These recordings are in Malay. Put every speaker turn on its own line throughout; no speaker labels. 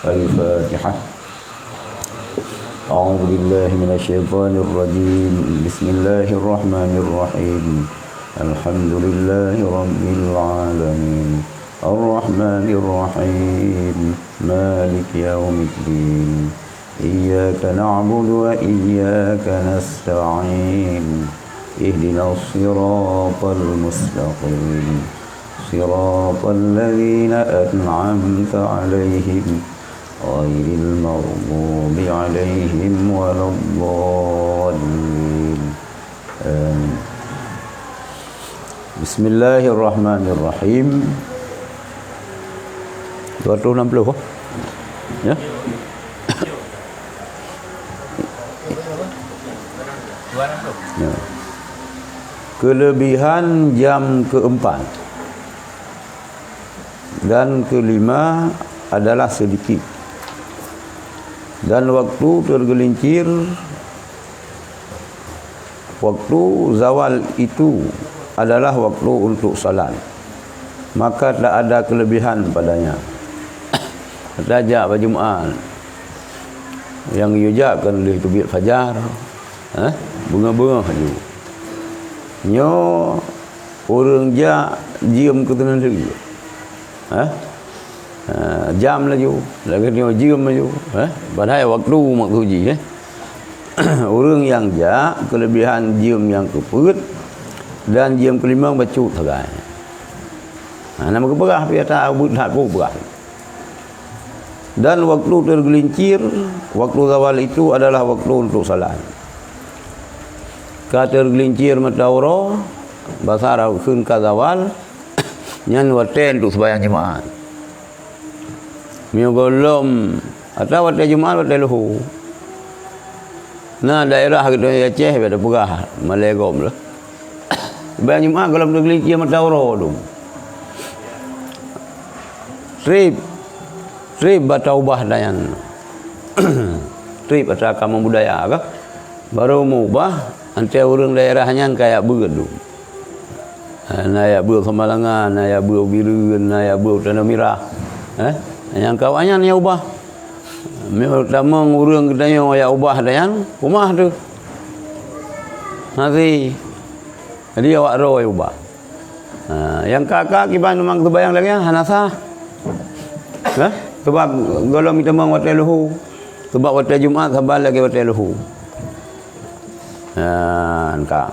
Al-Fatihah. A'udzu billahi minasyaitonir rajim. Bismillahirrahmanirrahim. Alhamdulillahi rabbil alamin. Ar-Rahmanir Rahim. Maliki yaumiddin. Iyyaka na'budu wa iyyaka nasta'in. Ihdinas siratal mustaqim. Siratal ladzina an'amta 'alaihim ghairil maghdubi 'alaihim waladdallin. Amin. Bismillahirrahmanirrahim. 260 ya. Ya. Kelebihan jam keempat dan kelima adalah sedikit, dan waktu tergelincir. Waktu zawal itu adalah waktu untuk salat, maka tak ada kelebihan padanya. Tajak pada Jumaat yang diucapkan oleh terbit fajar, bunga-bunga tu nyo orang jak diam ke tenan lagi, jam laju lagi nyo diam laju, padahal waktu maksuji orang yang jak kelebihan diam yang keput dan diam kelima bacut sagai. Nama keberah piata abud hak berah. Dan waktu tergelincir, waktu zawal itu adalah waktu untuk salat. Ka tergelincir matauro basar khun ka zawal nyan waten untuk sembahyang Jumaat. Mio golom atau waten Jumaat waten luhu. Nah daerah kita Aceh ada pegah Malegom lah. Sembahyang Jumaat kalau tergelincir matauro tu. Trip atau ubah dayan. Trip atau kamu budaya ke? Baru mau ubah antara orang daerahnya kayak begitu. Naya ber Kemalangan, naya ber Biru, naya ber Tanah Merah. Yang kawannya nya ubah. Pertama orang katanya yang ubah dayan rumah tu. Nanti dia awak roh ubah. Yang kakak kiban memang terbayang lagi hanasa. Sebab kalau kita mau watai luhu, sebab watai Jumaat sabar lagi watai luhu. Engkau.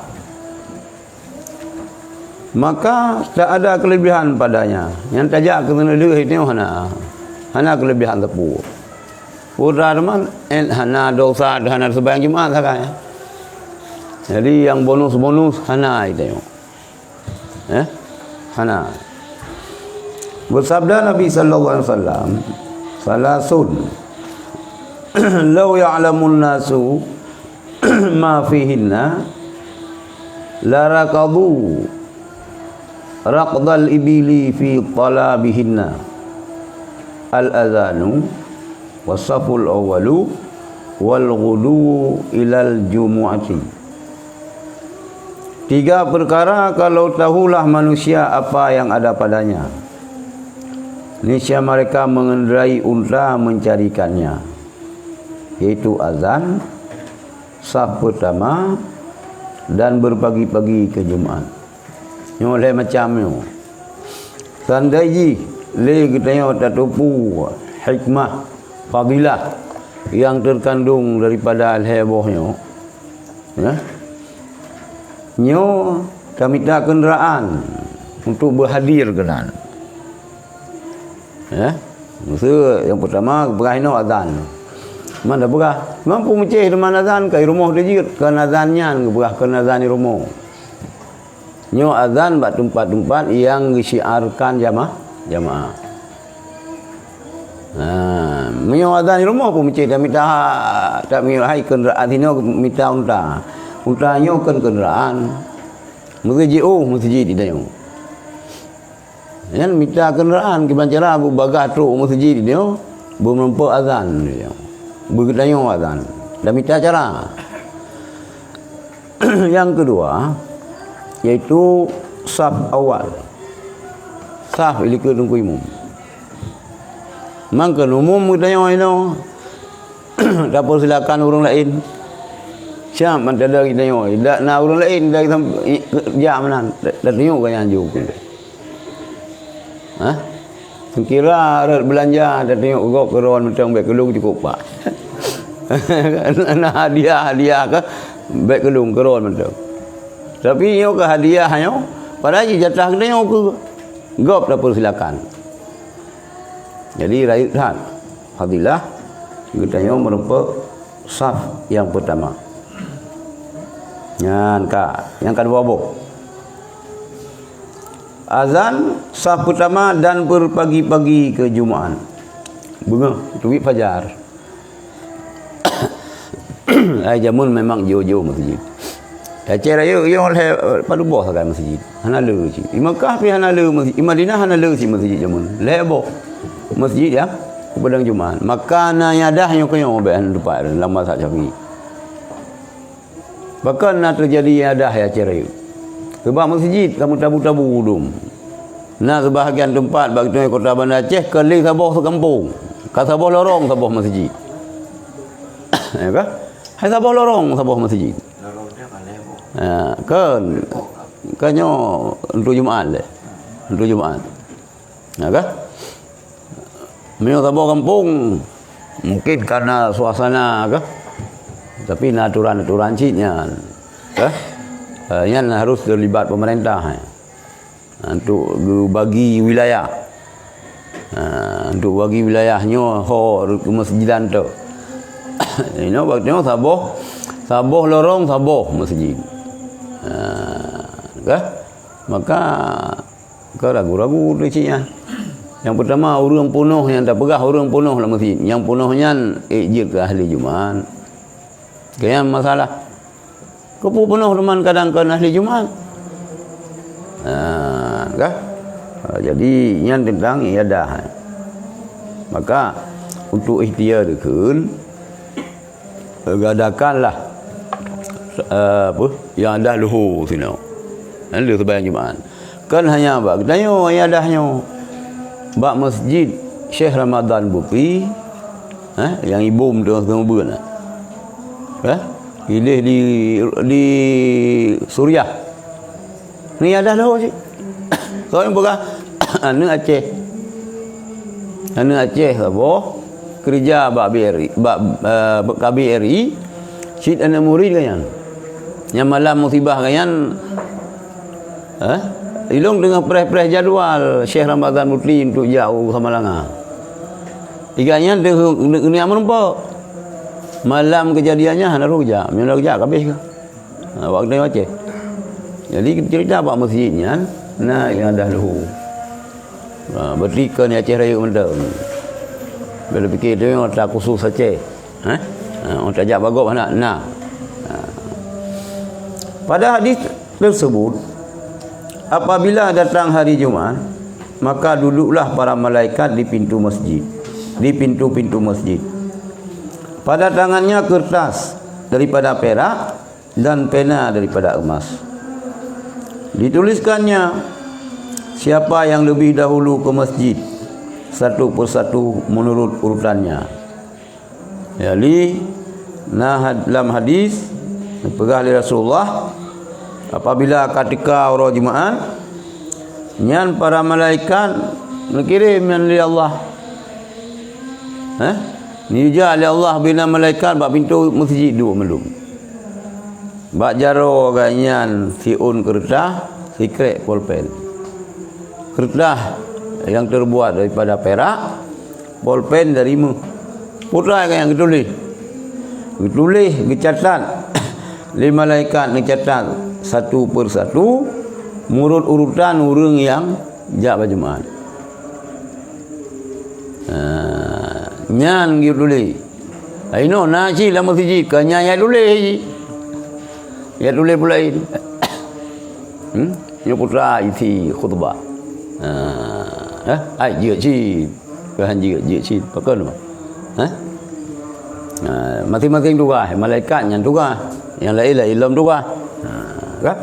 Maka tak ada kelebihan padanya. Yang tajak kena luh itu hana kelebihan tepu. Pura teman hana dosa hana sembahyang Jumaat saja. Jadi yang bonus hana itu. Hana. Bersabda Nabi sallallahu alaihi wasallam, salasun law ya'lamun nasu ma fihinna la raqadu raqdal ibili fi talabihinna al-adhanu was-saful awwalu wal ghudu ilal jumu'ati. 3 perkara kalau tahulah manusia apa yang ada padanya, niscaya mereka mengendarai unta mencarikannya, yaitu azan, saf pertama, dan berpagi-pagi ke Jumaat. Oleh macamnya sandaiji le katanya tatupu hikmah fadilah yang terkandung daripada al-hebohnya. Nyo kami tak kenderaan untuk berhadir kenan. Maksud yang pertama berahino azan. Mana berah? Mampu menceh dengan azan ke rumah dia ke azannya berah ke azan di rumah. Nyo azan bak tempat-tempat yang disiarkan jamaah. Menyo azan di rumah pun menceh tak minta tak hai kenderaan dino minta unta. Unta nyo kan kenderaan. Mesti di dayo. Yang minta kenderaan ke bancara bu bagah tu masjid dia bu nampak azan dia. Begitu azan. Dan minta cara. Yang kedua yaitu saf awal. Saf ilika tunggu imam. Mangka umum kita nyo dapur silakan orang lain. Siap man ada kita nyo. Dak na orang lain dak jam nan. Dak tengok kan anjuk. Ha? Kira belanja dak tengok gok keron macam baik kelung cukup pak. Nah hadiah ke baik kelung keron macam. Tapi nyo ke hadiah nyo padahal jatah kita nyo ke gop dapur silakan. Jadi rakyat fadilah kita nyo merupakan saf yang pertama. Yang kedua boh. Azan saf pertama dan berpagi-pagi ke Jumaat. Bunga duit fajar. Ai jamun memang jauh-jauh masjid. Cara yo oleh padu boh kan masjid. Hana le ci. Di Mekah pi hana le masjid. Di Madinah hana le ci masjid jamun. Le boh. Masjid ya padang Jumaat. Maka na yadahnya kayo ben depan lama sak Syafi'i. Bahkan nak terjadi yadah ya cerai. Sebab masjid kamu tabu-tabu udum. Nah sebahagian tempat bagi kota Bandar Aceh keli Sabah sekampung. Ka Sabah lorong Sabah masjid. Ya kan? Hai Sabah lorong Sabah masjid.
Lorongnya mana bu?
Kanyo untuk Jumaat le. Untuk Jumaat. Ya kan? Memang Sabah kampung mungkin karena suasana kan. Tapi aturan-aturan citnya kan. Yang harus terlibat pemerintah untuk bagi wilayah. Untuk bagi wilayahnya ke masjidan tu. Ini waktunya Sabah lorong Sabah masjid. Kan? Maka kau ragu-ragu dicinya. Yang pertama orang penuh yang tak pegah orang penuh lah masjid. Yang penuhnya ijir ke ahli Jumaat. Kaya masalah. Kau penuh teman kadang-kadang ahli Jumaat. Kan? Jadi yang tentang iadah. Maka untuk ikhtiarkan gadakanlah yang ada luhur sini. Ada sebayang Jumaat. Kan hanya apa? Tanya iadahnya. Bak masjid Syekh Ramadan Bupi yang ibum tu tengah bulan. Pilih di Suriah. Ni ada dah sih. Kau yang buka anu Aceh. Anu Aceh apa? Kerja bak BRI, bak KBRI. Syed anak murid kan yang malam musibah kan Ilung dengan preh-preh jadual Syekh Ramadan Putri untuk jauh sama Langa. Iganya ni amun apa? Malam kejadiannya hana rujak, memang rujak habis ke. Waktu ni Aceh. Jadi cerita apa masjidnya, nah yang dah dulu. Bertika ni Aceh Raya mendam. Bila fikir dia orang tak khusus Aceh. Orang tak ajak bagop nak. Pada hadis tersebut apabila datang hari Jumaat, maka duduklah para malaikat di pintu masjid, di pintu-pintu masjid. Pada tangannya kertas daripada perak dan pena daripada emas. Dituliskannya siapa yang lebih dahulu ke masjid satu persatu menurut urutannya. Jadi dalam hadis pegah oleh Rasulullah, apabila ketika orang Jumaat nyan para malaikat mengirim dari Allah. Nija oleh Allah bina malaikat bak pintu masjid dua melum. Bak jaro ganyan siun kertas, sikrek pulpen. Kertas yang terbuat daripada perak, pulpen dari putra yang ditulis. Ditulis, dicatat. Lima malaikat dicatat satu persatu murut urutan orang yang jak berjemaat. Nyan gitu tulis. Aino naci lah masjid kanya ya tulis. Ya tulis pula ini. Ni putra isi khutbah. Ai je ci. Kan je ci pakai apa? Masing-masing tugas, malaikat yang tugas, yang lain ilmu tugas. Kan?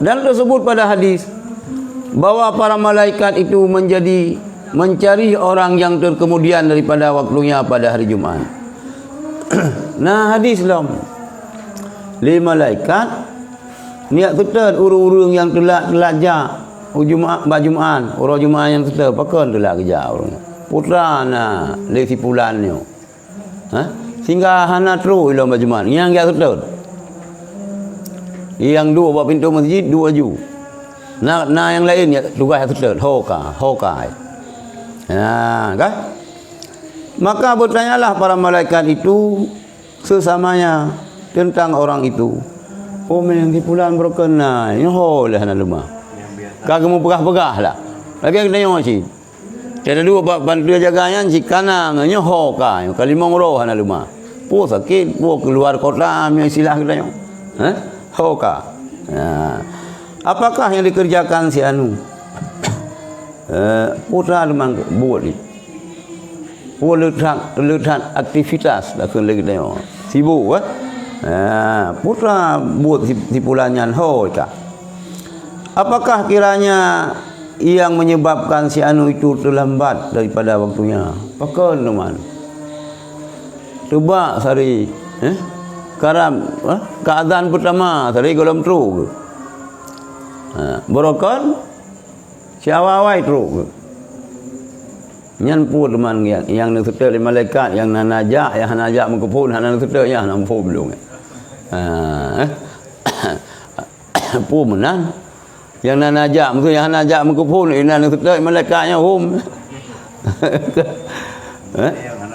Dan tersebut pada hadis bahwa para malaikat itu menjadi mencari orang yang terkemudian daripada waktunya pada hari Jumaat. Nah, hadis lam li malaikat niat tetap urang-urang yang telah belajar Jumaat Jumaat, orang Jumaat yang tetap pakai telah kerja orang. Putrana le sipulannya. Sehingga hana terus dalam Jumaat yang dia tetap. Yang dua buat pintu masjid, dua ju. Nah yang lain ya tugas tetap hokai. Kan? Maka bertanyalah para malaikat itu sesamanya tentang orang itu. Oh, yang sipulan berkenal, ini lah hana rumah. Kagak mau pegah-pegah lah. Lagi yang tanya sih. Ada dua bantu jaganya si kanang nyoho ka kalimong roh hana rumah. Po sakit, po keluar kota yang silah kita yo. Hoka. Apakah yang dikerjakan si anu? Putra memang buat ni. Po letak aktivitas dah kun lagi tengok. Sibuk putra buat sipulannya hoka. Apakah kiranya yang menyebabkan si anu itu terlambat daripada waktunya? Pakon teman. Coba sari karam keadaan pertama sari golom tru. Borokon si awal tru. Nyan pu teman yang nak setel malaikat yang nanajak yang nanajak mengkepun hanan setelnya nak pu belum. Pu menan yang nanajak mesti yang nanajak mengkepun ina nak setel malaikatnya hum.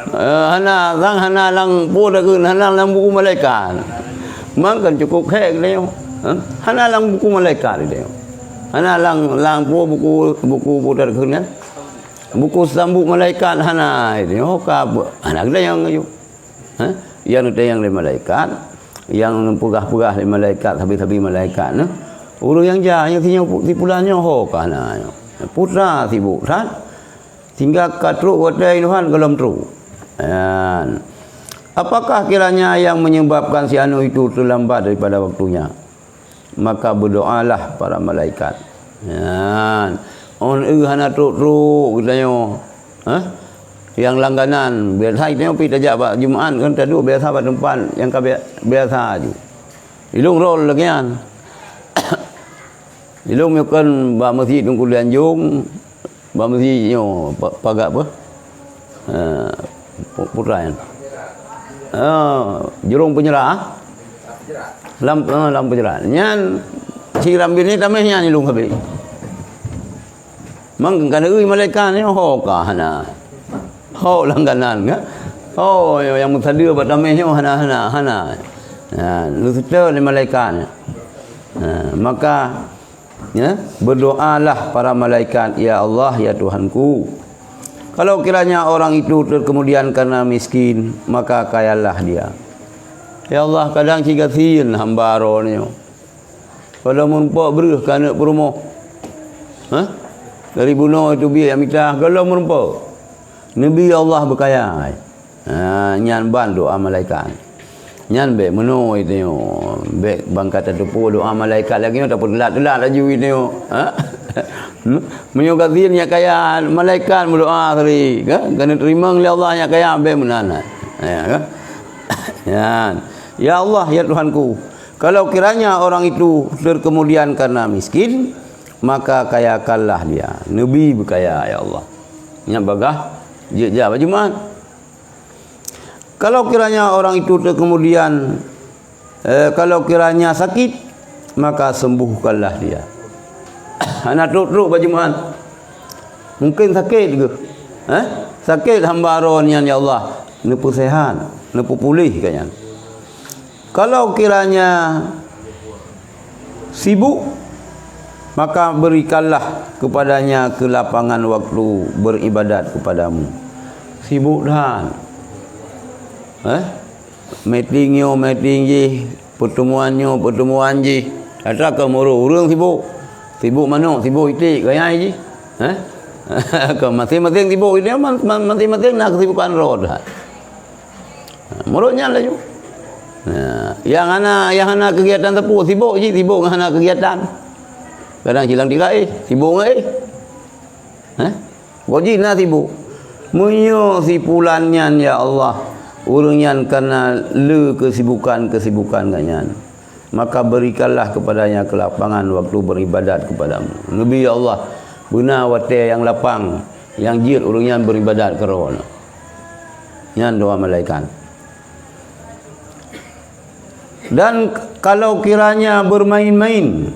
Hana lang pu dah kun hana lang buku malaikat. Makan cukup khek dia. Hana lang buku malaikat dia. Hana lang pu buku dah kun kan. Buku sambuk malaikat hana ini ka anak dia yang ayu. Yang ada yang malaikat, yang pegah-pegah malaikat habis-habis malaikat nah. Urang yang jah yang tipulannya ka hana. Putra sibuk kan. Sehingga katruk wadai Tuhan dalam tru. Apakah kiranya yang menyebabkan si anu itu terlambat daripada waktunya? Maka berdoalah para malaikat. On hana truk katanya. Yang langganan biasa tengok pi tajak bab Jumaat kan tadu biasa bab tempat yang biasa ju. Ilung rol lagian. Ilung kan bab masjid tunggu Lianjung, bab masjid nyo pagak apa? Putra kan. Jurung penyerah. Lam penyerah. Nyan siram bin ni tamehnya ni lung habis. Mang kan malaikat ni ka hana. Langganan kan. Yang mutadir buat damainya hana. Lu setel ni malaikat. Maka berdoalah para malaikat, ya Allah ya Tuhanku. Kalau kiranya orang itu kemudian karena miskin, maka kayalah dia. Ya Allah, kadang cigasin hamba ronyo. Kalau mumpuk beruh kana perumo. Dari bunuh itu biar minta kalau mumpuk. Nabi Allah berkaya. Nyan ban doa malaikat. Nyan be meno itu be bangkat tepu doa malaikat lagi tak telat laju itu. Menyugatin ya kaya malaikat berdoa tadi kan kena terima oleh Allah ya kaya be menana. Ya Allah ya Tuhanku, kalau kiranya orang itu terkemudian karena miskin, maka kayakanlah dia. Nabi berkaya ya Allah. Nya bagah je Jumaat. Kalau kiranya orang itu kemudian kalau kiranya sakit, maka sembuhkanlah dia. Anak truk Jumaat. Mungkin sakit ke? Sakit hamba ronyan ya Allah, nepu sehat, nepu pulih kayaknya. Kalau kiranya sibuk, maka berikanlah kepadanya kelapangan waktu beribadat kepadamu. Sibuk dah. Meeting je, pertemuan je. Ada ke muru urang sibuk. Sibuk mana? Sibuk itik gaya je. Ke masing-masing sibuk ini masing-masing nak kesibukan roh dah. Murutnya lah ju. Yang ana kegiatan tepu sibuk je, sibuk dengan ana kegiatan. Kadang hilang tiga sibuk Gojina sibuk. Munyo si pulannya ya Allah. Urangnya karena le kesibukan ganyan. Maka berikanlah kepadanya kelapangan waktu beribadat kepadamu. Nabi ya Allah, benar wate yang lapang, yang jir urangnya beribadat kerana. Yan doa malaikat. Dan kalau kiranya bermain-main,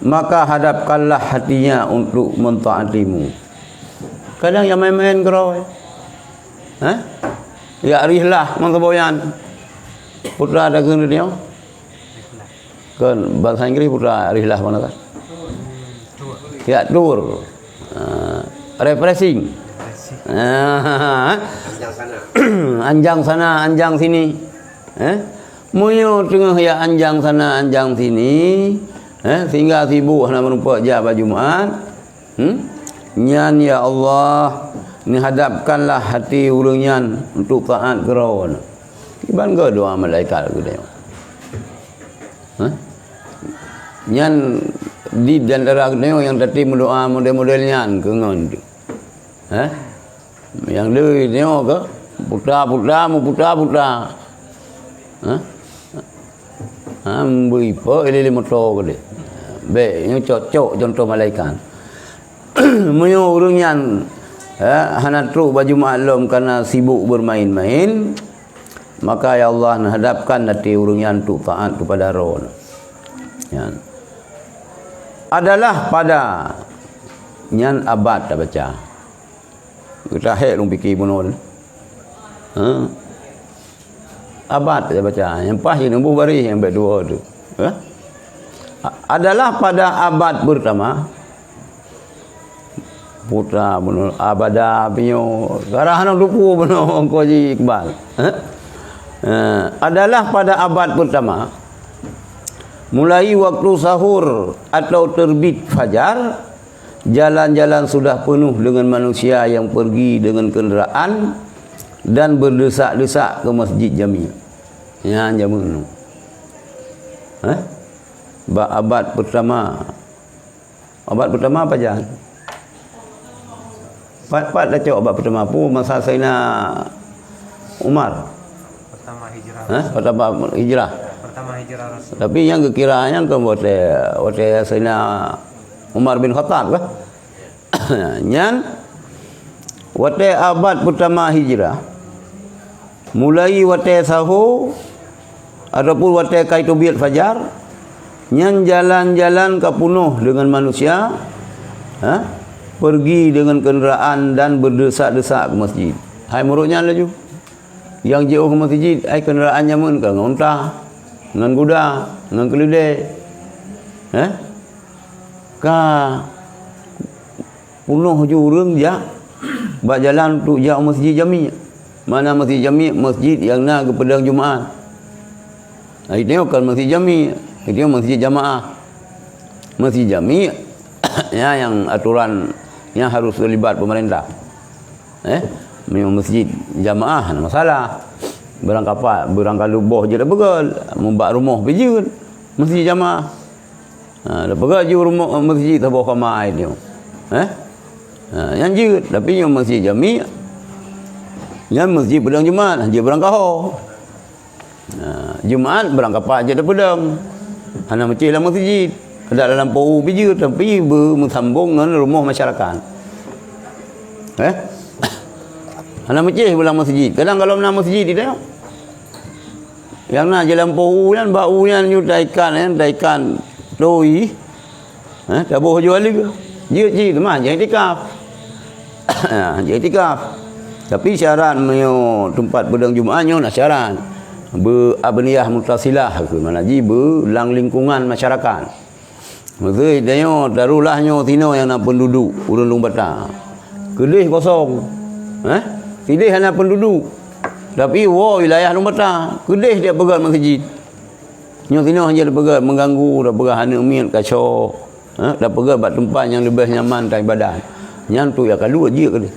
maka hadapkanlah hatinya untuk mentaatimu. Kadang yang main-main kerana. Ya rihlah mengkeboyan. Putra ada kena dia. Kan bahasa Inggris putra rihlah mana kan? Ya tour. Refreshing. Anjang sana, anjang sini. Munyo tengah ya anjang sana, anjang sini. Sehingga sibuk nak menumpuk jabah Jumaat. Nyan ya Allah, ni hadapkanlah hati urangnya untuk taat kerawan. Bangga doa malaikat ke dia. Nyan di antara dia yang tadi mendoa model-modelnya ke ngon. Yang dia ke putra mu putra. Amboi po ele motor ke dia. Baik, ini cocok contoh malaikat. Munyo urangnya hana truk baju maklum karena sibuk bermain-main, maka ya Allah hadapkan hati urangnya untuk taat kepada roh. Ya. Adalah pada nyan abad dah baca. Kita hek long fikir bunuh. Abad dah baca. Yang pas je nombor baris yang baik dua tu. Adalah pada abad pertama putra bunuh abada pinyo garahana dupu bunuh Koji Iqbal. Adalah pada abad pertama mulai waktu sahur atau terbit fajar, jalan-jalan sudah penuh dengan manusia yang pergi dengan kenderaan dan berdesak-desak ke masjid jami. Ya jamun. Abad pertama. Abad pertama apa jalan? Pat dah cok abad pertama pun masa Sayyidina Umar.
Pertama hijrah.
Pertama hijrah.
Pertama hijrah Rasul.
Tapi yang kekiranya kan wate Sayyidina Umar bin Khattab kah? Yang wate abad pertama hijrah. Mulai wate sahur ataupun wate kaitu biat fajar, yang jalan-jalan ke penuh dengan manusia, pergi dengan kenderaan dan berdesak-desak ke masjid. Hai muruknya laju. Yang jauh ke masjid, hai kenderaannya mun ke unta, dengan kuda, dengan keledai. Ka penuh je urang ja. Bak jalan untuk jauh masjid jami. Mana masjid jami? Masjid yang nak ke padang Jumaat. Hai tengok kan masjid jami, itu masjid jamaah. Masjid jami ya yang aturan yang harus terlibat pemerintah. Memang masjid jamaah masalah. Berangkali boh je dah begal, membak rumah pijun. Masjid jamaah. Dah begal je rumah masjid tabah kamai dia. Yang je tapi yang masjid jami. Yang masjid pedang Jumaat, je berangkah. Jumaat berangkap aja dah pedang. Hana macam dalam masjid. Ada dalam pou biji tapi bersambung dengan rumah masyarakat. Hana macam dalam masjid. Kadang kalau nak masjid dia yang nak jalan pou kan bau yang nyutaikan taikan doi. Tak boleh jual lagi. Dia tu mah jangan tikaf. Jangan tikaf. Tapi syarat menyo tempat pedang Jumaatnya nak syarat berabniyah mutasilah ke mana ji belang lingkungan masyarakat. Maksud dia darulahnya tino yang nak penduduk urang Long Batang. Kedih kosong. Tidih hanya penduduk. Tapi wilayah Long Batang, kedih dia pegang masjid. Nyo tino hanya dia pegang mengganggu, dah pegang hana min kacau. Dah pegang buat tempat yang lebih nyaman dan ibadat. Yang tu ya kalau je kedih.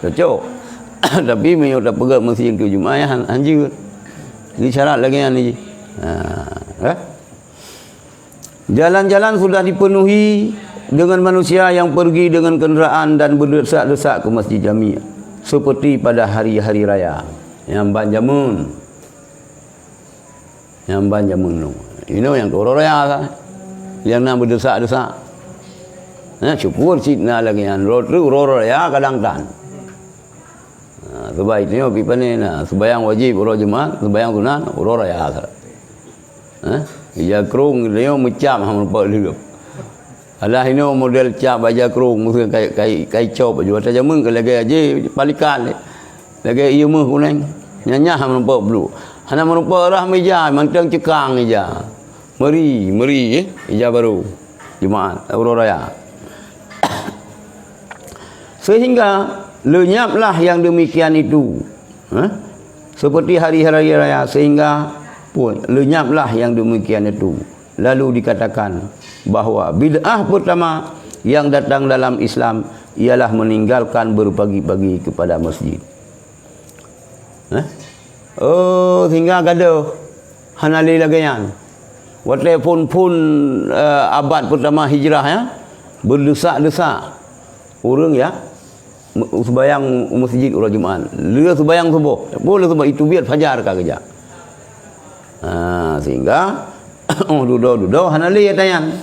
Cocok. Tapi menyo dah pegang masjid tu Jumaat anjir. Ini syarat lagi yang ni. Jalan-jalan sudah dipenuhi dengan manusia yang pergi dengan kenderaan dan berdesak-desak ke Masjid Jami' seperti pada hari-hari raya. Yang banjamun tu. Yang orang raya lah. Yang nak berdesak-desak. Syukur sidna lagi yang orang raya kadang tan. Sebab itu pipa ni sembahyang wajib orang Jumaat, sembahyang sunat orang raya lah. Ija kerung dia macam hang nampak dia. Alah ini model cap baja kerung mesti kai cop baju atas jamun ke lagi aje palikan lagi ieu meuh kuning nyanya hang nampak belu hana nampak arah meja mantang cekang ija meri ija baru Jumaat Urang Raya. Sehingga lenyaplah yang demikian itu seperti hari-hari raya, sehingga pun lenyaplah yang demikian itu. Lalu dikatakan bahawa bid'ah pertama yang datang dalam Islam ialah meninggalkan berpagi-pagi kepada masjid. Sehingga gaduh hanali lagayan. Waktu pun abad pertama hijrah ya, berdesak-desak orang ya sembahyang masjid orang Jumaat. Dia sembahyang subuh. Boleh sebab itu biar fajar kah kerja. Sehingga duduk hanali atayan.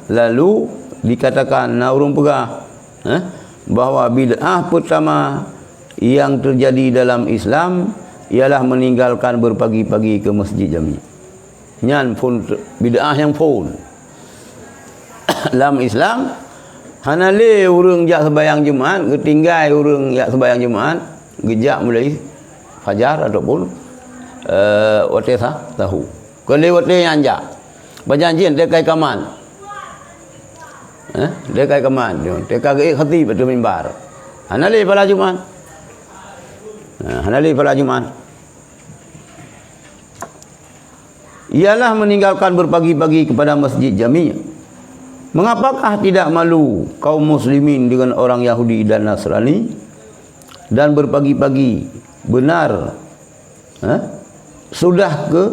Lalu dikatakan urung pegah bahawa bid'ah pertama yang terjadi dalam Islam ialah meninggalkan berpagi-pagi ke Masjid Jami'. Nyan pun bid'ah yang pun dalam Islam hanali urang jak sembahyang Jumaat, ketinggai urang jak sembahyang Jumaat, gejak mulai fajar ataupun waktu tahu. Kalau waktu yang jak berjanjian dia kai kaman. Dia kai kaman dia kai khatib betul mimbar. Hanali pada Jumaat. Hanali pada Jumaat. Ialah meninggalkan berpagi-pagi kepada Masjid Jami'. Mengapakah tidak malu kaum muslimin dengan orang Yahudi dan Nasrani dan berpagi-pagi benar sudah ke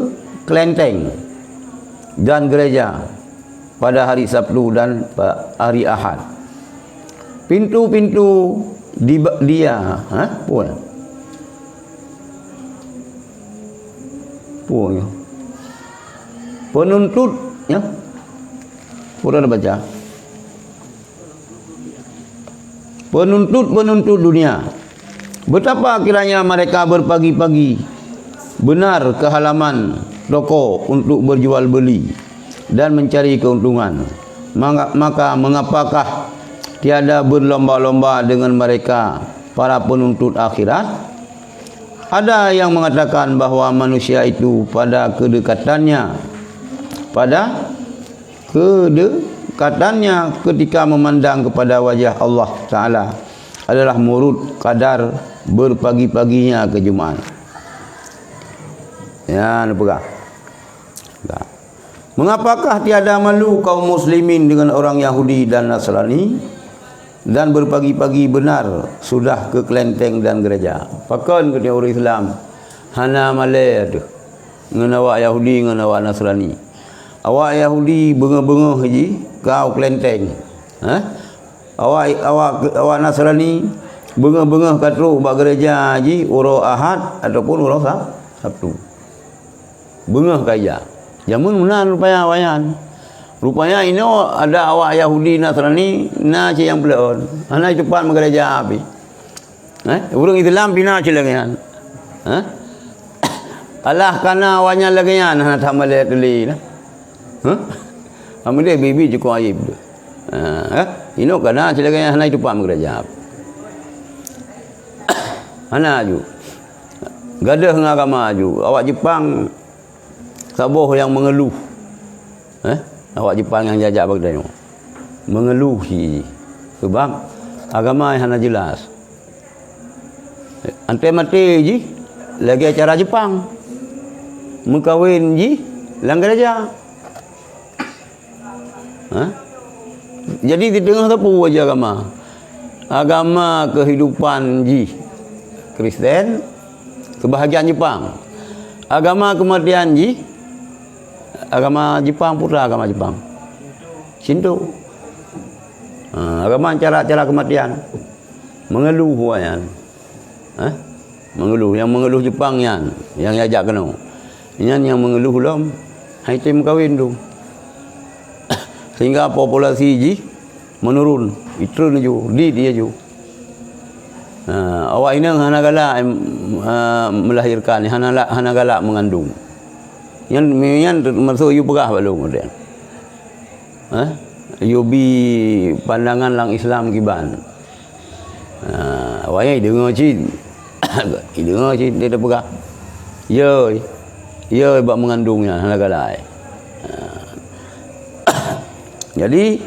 kelenteng dan gereja pada hari Sabtu dan hari Ahad. Pintu-pintu dia penuntut ya. Pura baca. Penuntut dunia. Betapa kiranya mereka berpagi-pagi benar ke halaman toko untuk berjual beli dan mencari keuntungan. Maka mengapakah tiada berlomba-lomba dengan mereka para penuntut akhirat? Ada yang mengatakan bahawa manusia itu pada kedekatannya ketika memandang kepada wajah Allah Ta'ala adalah murud kadar berpagi-paginya ke Jumaat. Ya, pegang. Mengapakah tiada malu kaum muslimin dengan orang Yahudi dan Nasrani dan berpagi-pagi benar sudah ke kelenteng dan gereja? Pakan ke orang Islam hana malai tu dengan awak Yahudi dengan awak Nasrani. Awak Yahudi bengah-bengah haji kau kelenteng. Awak Nasrani bengah-bengah katru bak gereja haji urang Ahad ataupun urang Sabtu. Bengah kaya. Jamun menan rupanya wayan. Rupanya ini ada awak Yahudi Nasrani na ce yang belon. Ana cepat gereja api. Urang Islam bina ce lagian. Alah kana awaknya lagian hana tamale tuli lah. Ambil bibi cukup aib tu. Ini kena silakan hana itu pam gereja. Hana aju. Gadah dengan agama aju. Awak Jepang saboh yang mengeluh. Awak Jepang yang jajak bagdanya. Mengeluh si. Sebab agama yang hana jelas. Ante mati ji lagi acara Jepang. Mengkawin ji lang gereja. Jadi di tengah tapu aja agama kehidupan ji Kristen, kebahagiaan Jepang. Agama kematian ji agama Jepang, putra agama Jepang. Cintu. Agama cara kematian. Mengeluh huayan. Mengeluh. Yang mengeluh Jepang yan. Yang ajak kena. Yang mengeluh lom. Haitim kawin tu. Sehingga populasi ji menurun. Itu ju. Di dia ju. Awak ini hana galak melahirkan. Hana galak mengandung. Yang masuk you pegah balung kemudian. You bi pandangan lang Islam kiban. Awaknya dengar cik. Dengar cik dia dah pegah. Ya bab mengandungnya hana galak. Jadi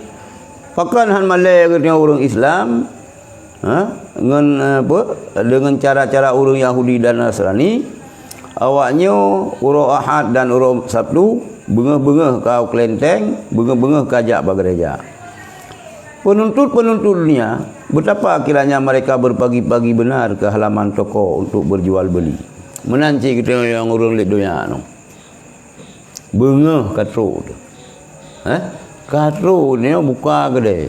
pakan han malai dengan orang Islam, dengan apa? Dengan cara-cara orang Yahudi dan Nasrani, awaknya orang Ahad dan orang Sabtu bengah-bengah kau kelenteng, bengah-bengah kajak gereja. Penuntut-penuntut dunia, betapa kiranya mereka berpagi-pagi benar ke halaman toko untuk berjual beli. Menanci kita yang orang lihat dunia no. Bengah katro tu. Katro ni buka kedai.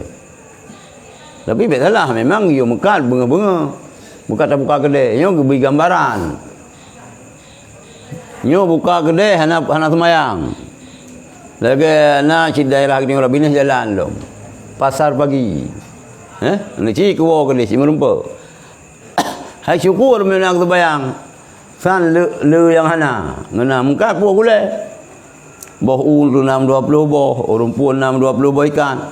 Tapi tak salah, memang you mekat bunga-bunga. Buka tak buka kedai, you beri gambaran. You buka kedai hana semayang. Lagi nak cik daerah ni orang binas jalan lo. Pasar pagi. Nak cik keluar kedai si merumpa. Hai syukur memang terbayang. San le yang hana. Ngena muka puak gulai. Boh tu 620 boh, orang pun 620 boh ikan.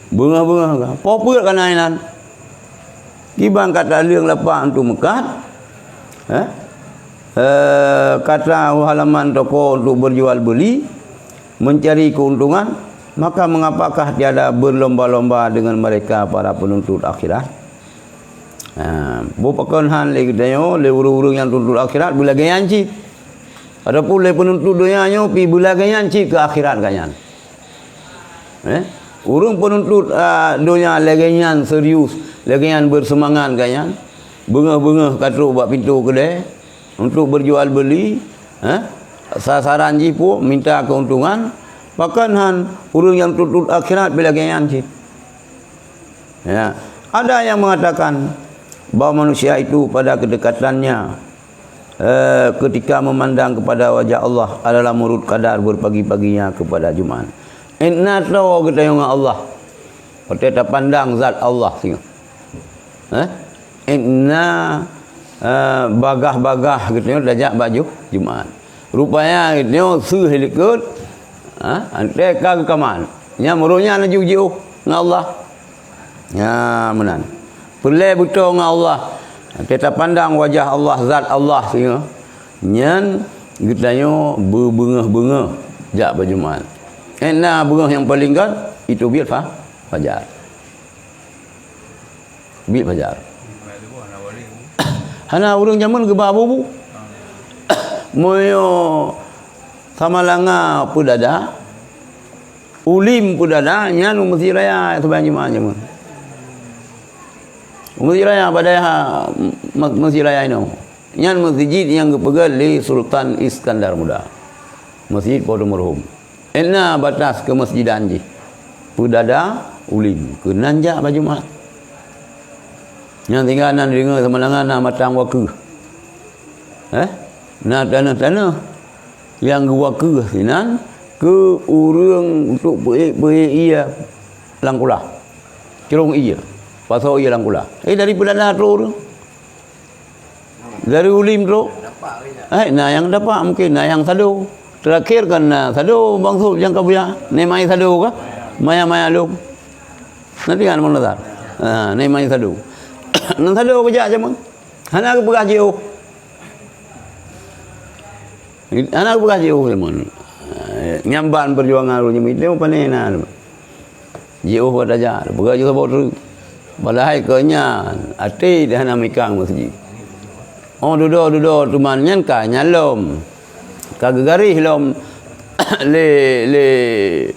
Bunga-bunga. Poput kan ainan. Kibang kata liang lapak untuk mekat. Kata halaman toko untuk berjual beli, mencari keuntungan, maka mengapakah tiada berlomba-lomba dengan mereka para penuntut akhirat? Bupakan han le kita le urung-urung yang tuntut akhirat bila gayan cik. Adapun le penuntut dunianya pi bila gayan cik ke akhirat gayan. Urung penuntut dunia legayan serius, legayan bersemangat gayan. Bengah-bengah katruk buat pintu kedai untuk berjual beli, sasaran ji pun minta keuntungan. Bahkan han urung yang tuntut akhirat bila gayan cik. Ya, ada yang mengatakan bahawa manusia itu pada kedekatannya ketika memandang kepada wajah Allah adalah menurut kadar berpagi-paginya kepada Jumaat. Inna tahu kita yang Allah. Kita pandang zat Allah tengok. Inna bagah-bagah kita dajak baju Jumaat. Rupanya kita sehelikut ante ka kaman. Nya murunya naju jauh dengan Allah. Ya menan. Pelai betul dengan Allah. Kita pandang wajah Allah, zat Allah tengok. Nyan kitanya berbengah-bengah jak berjumaat. Enak bengah yang paling kan itu bil fajar. Bil fajar. Hana urang zaman ke babu. Moyo samalanga pudada. Ulim pudada nyan mesti raya sebanyak jumaat zaman. Masjid Raya pada Masjid Raya ini. Yang masjid yang kepegal li Sultan Iskandar Muda. Masjid Podo Merhum. Enak batas ke Masjid Anji. Pudada ulim. Ke nanjak baju mat. Yang tinggal nan dengar semalangan nak matang waka. Nak tanah-tanah. Yang waka sinan. Ke urang untuk baik-baik ia. Langkulah. Cerong ia. Pasal ia langkula. Dari pudada tu. Dari ulim tu. Nah yang dapat mungkin nah yang sadu. Terakhir kan sadu bangsul yang kau punya. Nemai sadu kah? Maya-maya lu. Nanti kan mau nazar. Nemai sadu. Nan sadu kerja aja mang. Hana aku bekas jauh. Hana aku bekas jauh memang. Nyamban perjuangan lu nyemi dia panena. Jauh pada aja. Bekas jauh sebab balai kenya ati dah nak mikang masjid. Duduk tumannya ka nyalom. Kagagari lom le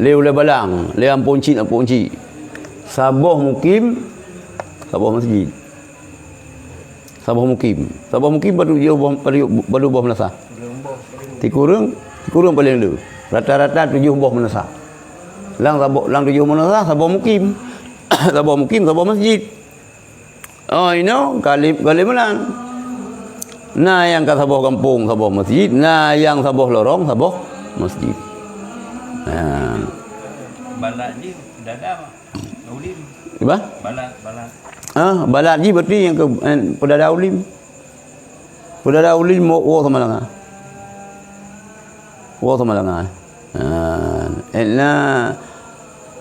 ule balang, le ampunci. Saboh mukim, saboh masjid. Saboh mukim padu dia padu bawah melasa. Tikurung paling dulu. Rata-rata 7 buah menasah. Lang 7 menasah sabah mukim. Sabah mukim, sabah masjid. Oh, you know, kali melan. Nah, yang kat sabah kampung, sabah masjid. Nah, yang sabah lorong, sabah masjid.
Balat je dada ulim.
Apa?
Balat.
Balat je berarti yang ke pedada ulim. Pedada ulim wo sama langa. Wo sama langa.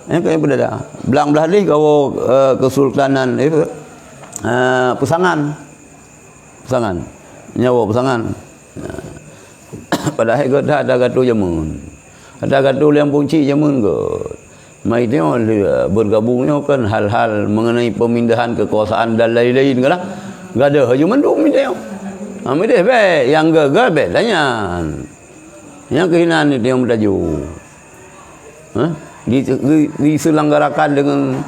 Kayak pedada. Belang belah ni kau kesultanan itu pesangan. Nyawa pesangan. Padahal kau dah ada gatu jamun. Ada gatu yang punci jamun kau. Mai tengok bergabungnya kan hal-hal mengenai pemindahan kekuasaan dan lain-lain kan lah. Gak ada haju mendung mi tengok. Ami deh be yang gagal be tanya. Yang kehinaan itu yang bertaju. Diselenggarakan dengan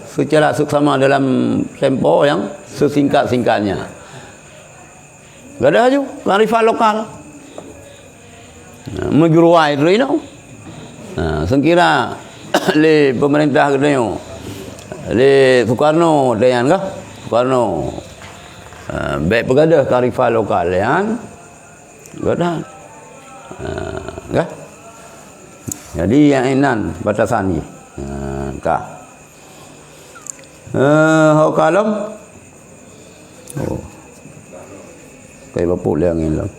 secara seksama dalam tempo yang sesingkat-singkatnya. Gak ada haju kearifan lokal. Megeruai tu ini. Sengkira le pemerintah katanya le Soekarno dayan kah? Soekarno baik pegadah kearifan lokal yang gak ada. Kah? Jadi yang enan batasan ni. Kah? Hau kalom. Oh. Kayak bapuk yang ini lah.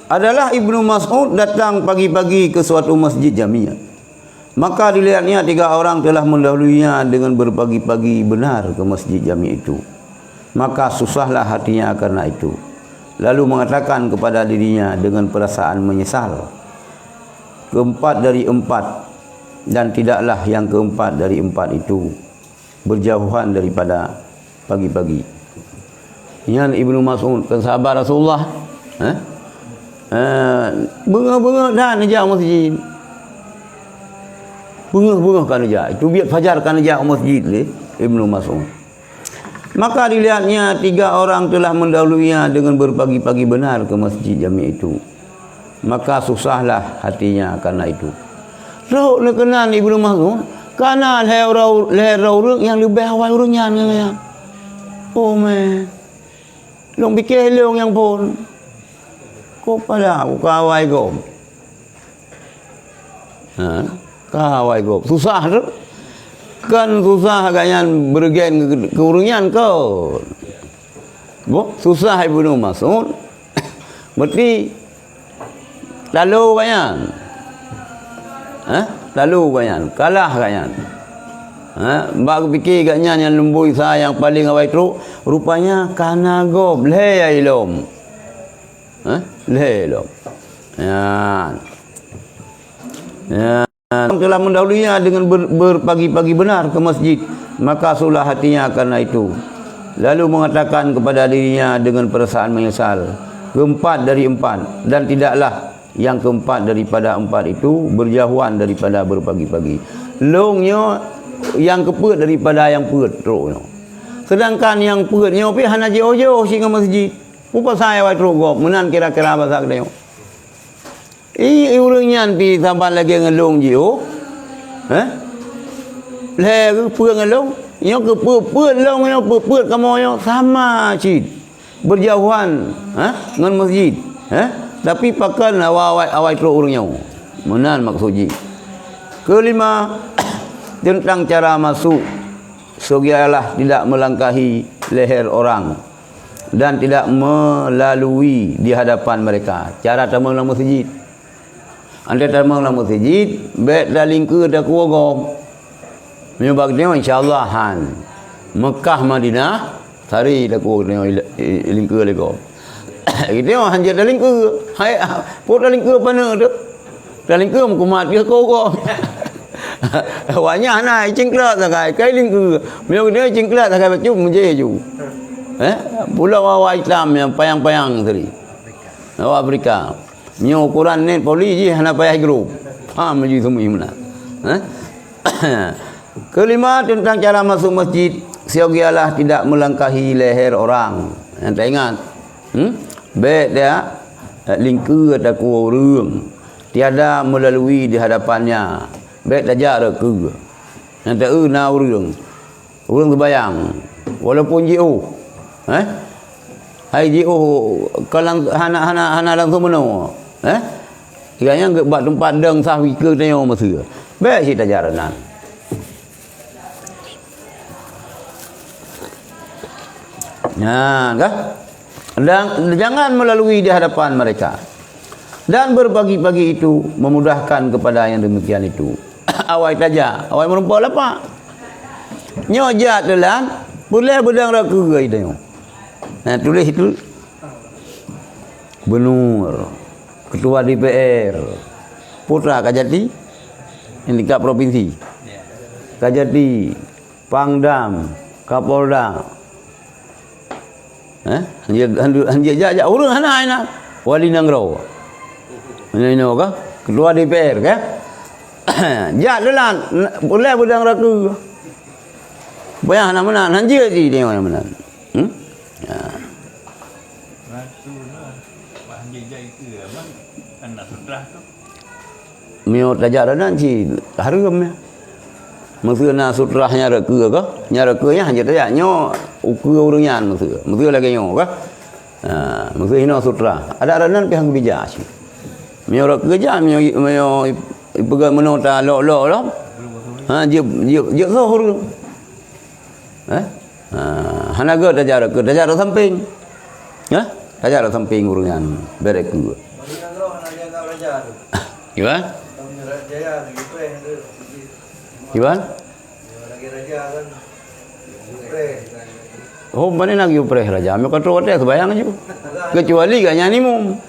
Adalah Ibnu Mas'ud datang pagi-pagi ke suatu masjid Jamiah. Maka dilihatnya 3 orang telah mendahulunya dengan berpagi-pagi benar ke masjid Jamiah itu. Maka susahlah hatinya karena itu. Lalu mengatakan kepada dirinya dengan perasaan menyesal, keempat dari 4 dan tidaklah yang keempat dari 4 itu berjauhan daripada pagi-pagi. Yang Ibnu Mas'ud kan sahabat Rasulullah, bunga-bunga dah najak masjid. Bunga-bunga kan najak. Itu biar fajar kan najak masjid le Ibnu Mas'ud. Maka dilihatnya 3 orang telah mendahulunya dengan berpagi-pagi benar ke masjid Jamiah itu. Maka susahlah hatinya karena itu. Rok nak kenal Ibnu Mas'ud, kana leher orang yang lebih awal urunnya kan. Oh man. Long fikir long yang pun. Kau pada aku kawai kau. Kawai kau. Susah tu. Kan susah agaknya bergen keurungan kau. Susah Ibnu Mas'ud. Berarti lalu banyak. Lalu banyak. Kalah agaknya. Bak fikir agaknya yang lembui saya yang paling awal itu rupanya kana gob le ilom. Lelom. Telah mendahulunya dengan berpagi-pagi benar ke masjid, maka sulah hatinya karena itu. Lalu mengatakan kepada dirinya dengan perasaan menyesal, keempat dari 4 dan tidaklah yang keempat daripada 4 itu berjauhan daripada berpagi-pagi. Longnya yang keput daripada yang put teruknya. Sedangkan yang putnya pi hanaji ojo sehingga masjid. Upa saya wa trogop menan kira-kira bahasa kedai. Urunyan pi sampai lagi ngelong jio. Le ke ngelong, yo ke long yo kamu yo sama cid. Berjauhan, dengan masjid. Tapi pakan awai tro urungnya. Menan maksudji. Kelima, tentang cara masuk. Sogialah tidak melangkahi leher orang dan tidak melalui di hadapan mereka. Cara tamang dalam masjid. Anda tamang dalam masjid, baik dah lingkar dah kuagom. Menyebab dia insya-Allah han. Mekah Madinah, sari dah kuagom lingkar lego. Kita han dah lingkar. Hai, put dah lingkar mana tu? Dah lingkar kumat dia kuagom. Awaknya naik cingklat sakai kai lingkar. Menyebab dia cingklat sakai baju menjeju. Pulau awak Islam yang payang-payang tadi. Awak Afrika. Nyo Quran net poli je hana payah grup. Faham je semua mana. Kelima tentang cara masuk masjid. siogialah tidak melangkahi leher orang. Yang tak ingat. Baik dia lingkar taku orang. Tiada melalui di hadapannya. Baik tajak reka. Yang tak na orang. Orang terbayang. Walaupun JO. Hai JO kalau hana langsung meno. Kiranya buat tempat deng sah wika tanya masa. Baik cerita jaranan. Nah, dan jangan melalui di hadapan mereka. Dan berbagi-bagi itu memudahkan kepada yang demikian itu. Awai taja, awai merumpah apa? Nyojat telan, boleh bedang raka gai tengok. Nah, tulis itu. Benur, Ketua DPR, Putra Kajati, ini kat provinsi. Kajati, Pangdam, Kapolda. Dia jajak urang hana wali nangrau. Ini ka? Ketua DPR ka? Jak delan boleh bedang raka. Bayang hana menan hanjia ji dia mana menan. Ya.
Ratu lah. Bahan jajai ke apa? Anak sudah tu.
Mio tajak dan ci harum ya. Masa na sutrahnya reka ka? Nya reka nya hanya tajak nyo ukur urangnya masa. Masa lagi nyo ka? Masa hina sutra. Ada ranan pihak bijak ci. Mio reka ja mio pegang menota lok-lok lah. Dia zuhur. Hanaga tajak reka, tajak reka samping. Tajak reka samping urangnya berek ke. Gimana? Gimana? Oh, mana nak upre raja? Ambil kontrol dia sebayang aja. Kecuali gak nyanyi mum.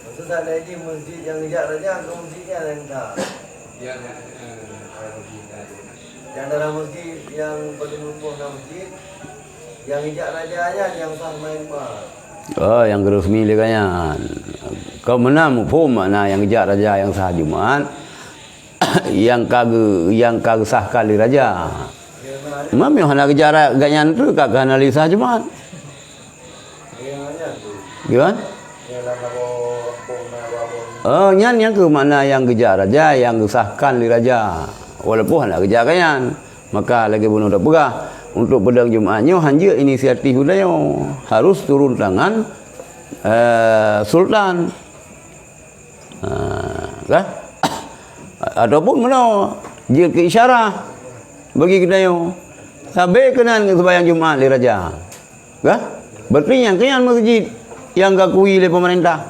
Maksud lagi masjid yang ngejak raja ke masjidnya yang tak. Yang dalam masjid yang penumpang dalam masjid yang ngejak rajanya yang sah main bar.
Oh, yang resmi lekanya. Kau menam pun mana yang ngejak raja yang sah Jumaat. yang kagak sah kali raja. Mam yang hendak kejar ganyan tu kagak analisa Jumaat. Gimana? Oh, yang ke mana yang kejar raja, yang sahkan li raja. Walaupun hendak kejar ganyan, maka lagi bunuh dah pegah. Untuk pedang Jumaatnya hanya inisiatif dia harus turun tangan sultan. Kan? Ataupun mana dia ke isyarah bagi kedayo sampai kenan sembahyang Jumaat li raja. Kan? Berarti yang kenan masjid yang gakui oleh pemerintah.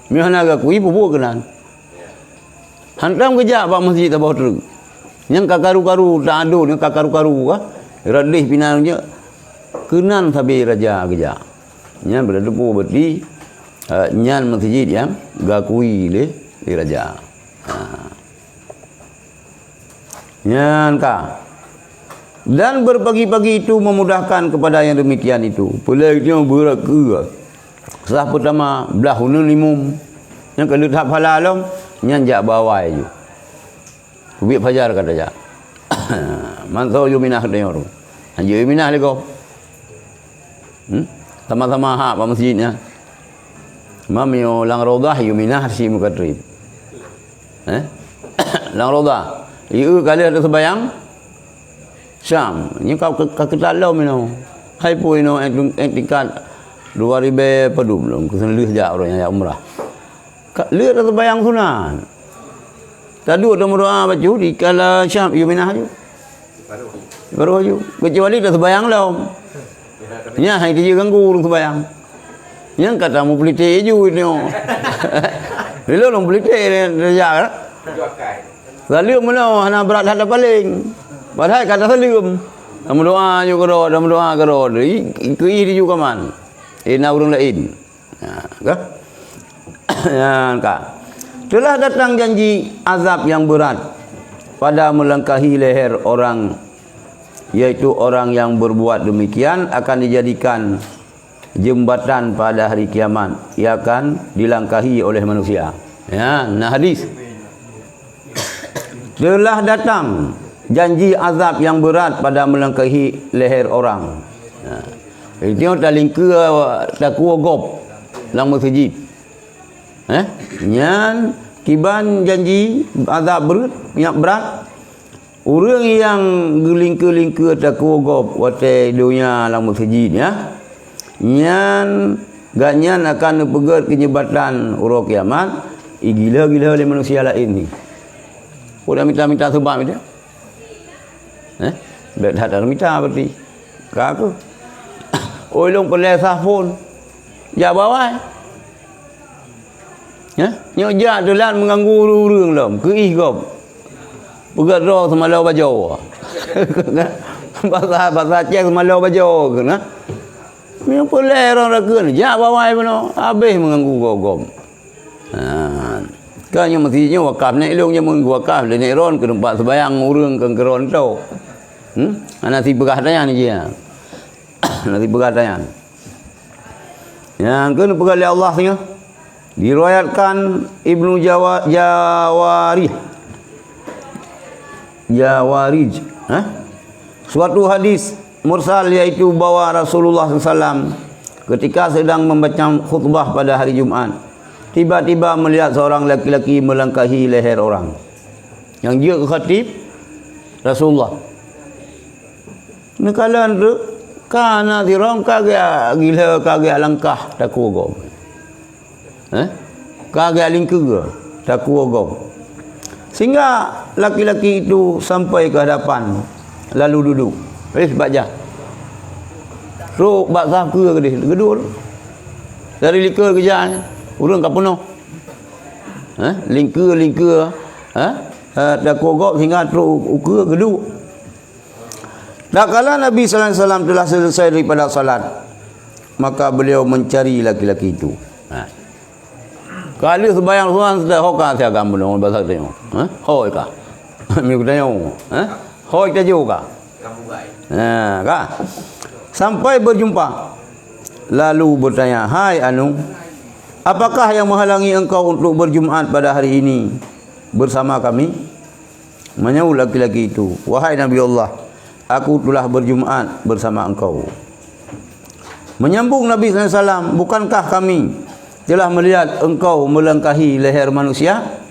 Mihana gakui pupuk kenan. Hantam kerja pak masjid tabah teruk. Yang kakaru-karu tak ada ni kakaru-karu kah? Radih pinangnya kenan sampai raja kerja. Nya berdepu berarti nyan masjid yang gakui oleh raja. Nyan ka. Dan berbagi-bagi itu memudahkan kepada yang demikian itu. Pelaknya beraka. Sah pertama belah hunun limum. Yang kalau tak halalom nyan jak bawai ju. Kubik fajar kata jak. Mansau ju minah dia orang. Hanya minah lego. Sama-sama hak pak masjidnya. Mamio lang rodah yu minah si mukatrib. Lang rodah. Iu kali ada sembahyang Syam. Ni kau keketal lo mino. Hai pun ino etikat 2000 pedum belum. Kesan lih jak orang yang umrah. Lih ada sembahyang sunat. Tadi ada doa baca di kala Syam iu minah ju. Baru ju. Kecuali dah sembahyang lo. Nya hai dia ganggu orang sembahyang. Yang kata mau beli teh ju ni. Lilo long beli teh dia jak. Salim mana hana berat hadap paling. Padahal kata salim. Dalam doa je karo, dalam doa karo. Ke iri juga man. Na urang lain. Ka? Ya, ka. Telah datang janji azab yang berat pada melangkahi leher orang, yaitu orang yang berbuat demikian akan dijadikan jembatan pada hari kiamat. Ia akan dilangkahi oleh manusia. Ya, nah hadis. Telah datang janji azab yang berat pada melangkahi leher orang. Itu taling ke takwa gop lang masjid. Nyan kiban janji azab berat, yang berat. Orang yang gelingke-lingke takwa gop wate dunia lang masjid ya. Nyan ganyan akan pegat kenyebatan urang kiamat. Gila-gila oleh manusia lain ni. Udah minta sebab dia. Tak ada minta berarti. Kau oi long pelai safun. Ya bawah. Nyok jak telan mengganggu urang lam. Keih gop. Pegat roh semalau baju. Bahasa Aceh semalau baju kena. Nyok pelai orang rakeun. Jak bawah pun habis mengganggu gop. Kan yang mestinya wakaf naik long yang wakaf le naik ron ke tempat sembahyang urang ke ron tu. Nasi perhatian ni dia. Nasi perhatian. Yang kena pergali Allah nya. Diriwayatkan Ibnu Jawarij. Suatu hadis mursal iaitu bahawa Rasulullah SAW ketika sedang membaca khutbah pada hari Jumaat, tiba-tiba melihat seorang laki-laki melangkahi leher orang. Yang dia khatib Rasulullah. Nekalan tu kana dirong kagak gila kagak langkah takwa gom. Kagak lingkar takwa gom. Sehingga laki-laki itu sampai ke hadapan lalu duduk. Baca. Ro baksa ke dia gedul. Dari likar kerjaan urang ka penuh. Lingkar takwa gom sehingga teruk ukur geduk. Tak kala Nabi sallallahu alaihi wasallam telah selesai daripada salat, maka beliau mencari laki-laki itu. Kali sembahyang semua sudah hoka saya kamu dong bahasa tengok. Hoi ka. Miu tengok. Hoi ka juga. Kamu baik. Ka. Sampai berjumpa. Lalu bertanya, "Hai Anu, apakah yang menghalangi engkau untuk berjumaat pada hari ini bersama kami?" Menyaut laki-laki itu, "Wahai Nabi Allah, aku telah berjumaat bersama engkau." Menyambung Nabi SAW, "Bukankah kami telah melihat engkau melangkahi leher manusia?"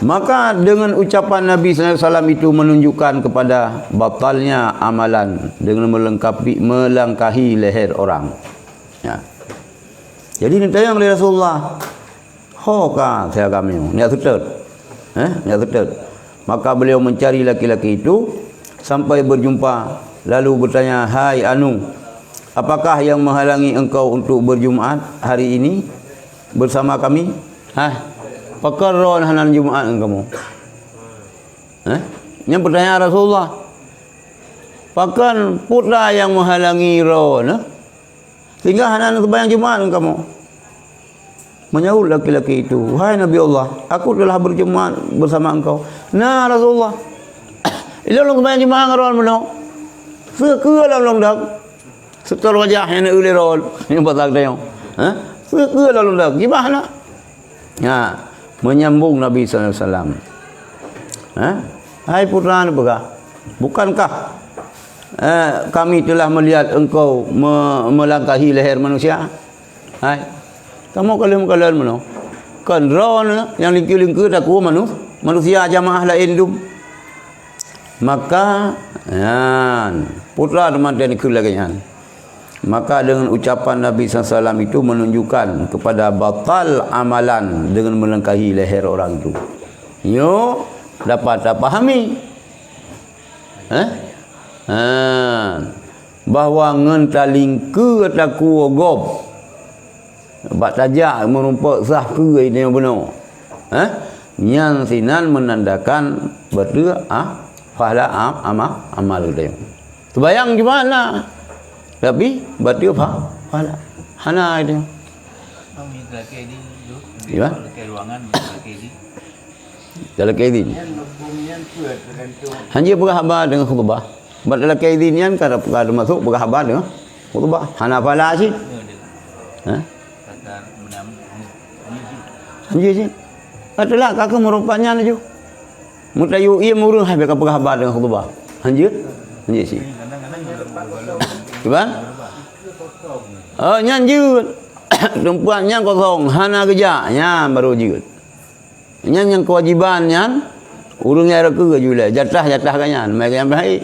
Maka dengan ucapan Nabi SAW itu menunjukkan kepada batalnya amalan dengan melangkahi leher orang. Ya. Jadi ni tayang oleh Rasulullah. Hoka saya kami. Niat tetap. Niat tetap. Maka beliau mencari laki-laki itu sampai berjumpa, lalu bertanya, "Hai Anu, apakah yang menghalangi engkau untuk berjumaat hari ini bersama kami?" Pakaron hanan Jumaat kamu. Yang pertanyaan Rasulullah. Pakan putra yang menghalangi ron. Sehingga hanan sembahyang Jumaat kamu. Menyaut laki-laki itu, "Wahai Nabi Allah, aku telah berjumaat bersama engkau." Nah Rasulullah. Ilo long sembahyang Jumaat ron meno. Seke long dak. Setor wajah yang ule ron. Yang pasal tengok. Seke long dak. Gimana? Menyambung Nabi SAW. "Hai putra Nabi, bukankah kami telah melihat engkau melangkahi leher manusia?" Hai, kamu kalian mana? Kan ron yang lingkir-lingkir takwa manusia jamaah lain tu. Maka putra teman dan lagi. Maka dengan ucapan Nabi SAW itu menunjukkan kepada batal amalan dengan melangkahi leher orang itu. Yo dapat pahami bahawa ngentaling ke takwa gob bak tajak merumpak sah ke ini yang benar. Yang sinan menandakan betul pahala amal dia. Terbayang gimana? Tapi betul pahala. Hana itu.
Kami lelaki ini dulu.
Ya.
Lelaki ruangan lelaki ini.
Dalam kaidin. Hanya berkhabar dengan khutbah. Dalam kaidin yang kada masuk berkhabar dengan khutbah. Hana pahala sih. Anjir sih. Katalah kakak merupanya aja. Mutayu ia murung hai beka pegahbar dengan khutbah. Anjir. Anjir sih.
Kadang-kadang juga
Kan? Oh nyanjut. Tempuannya kosong, hana kerjanya baru jut. Yang kewajibannya urungnya ada ke juga jatah kanyan, mereka yang baik.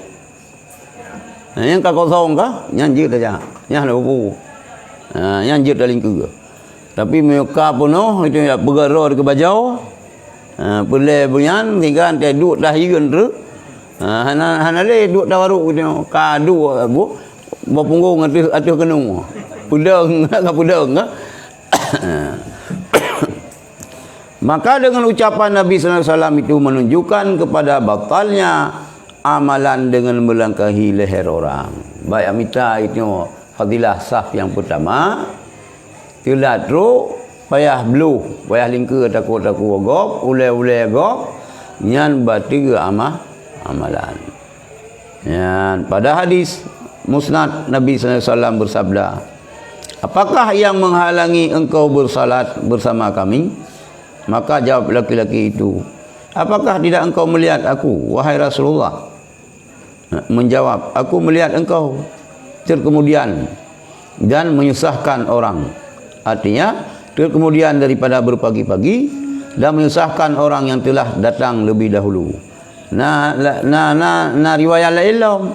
Yang kosong kah? Nyanjut aja. Yang ada buku. Nyanjut dalam ke. Tapi mereka penuh itu ya bergerak ke bajau. Boleh bunyan tinggal dia duduk dah yun tu. Hana le duduk dah baru tu. Kadu bu. Berpunggung atas kenung. Pudang enggak pudang enggak. Maka dengan ucapan Nabi sallallahu alaihi wasallam itu menunjukkan kepada batalnya amalan dengan melangkahi leher orang. Baik amita itu fadilah saf yang pertama. Telat ro payah blue, payah lingka takut gop, ulai gop. Nyan batiga amalan. Yan pada hadis Musnad Nabi sallallahu alaihi wasallam bersabda, apakah yang menghalangi engkau bersalat bersama kami? Maka jawab laki-laki itu, apakah tidak engkau melihat aku, wahai Rasulullah? Menjawab, aku melihat engkau terkemudian dan menyusahkan orang. Artinya, terkemudian daripada berpagi-pagi dan menyusahkan orang yang telah datang lebih dahulu. Na riwayat ilm.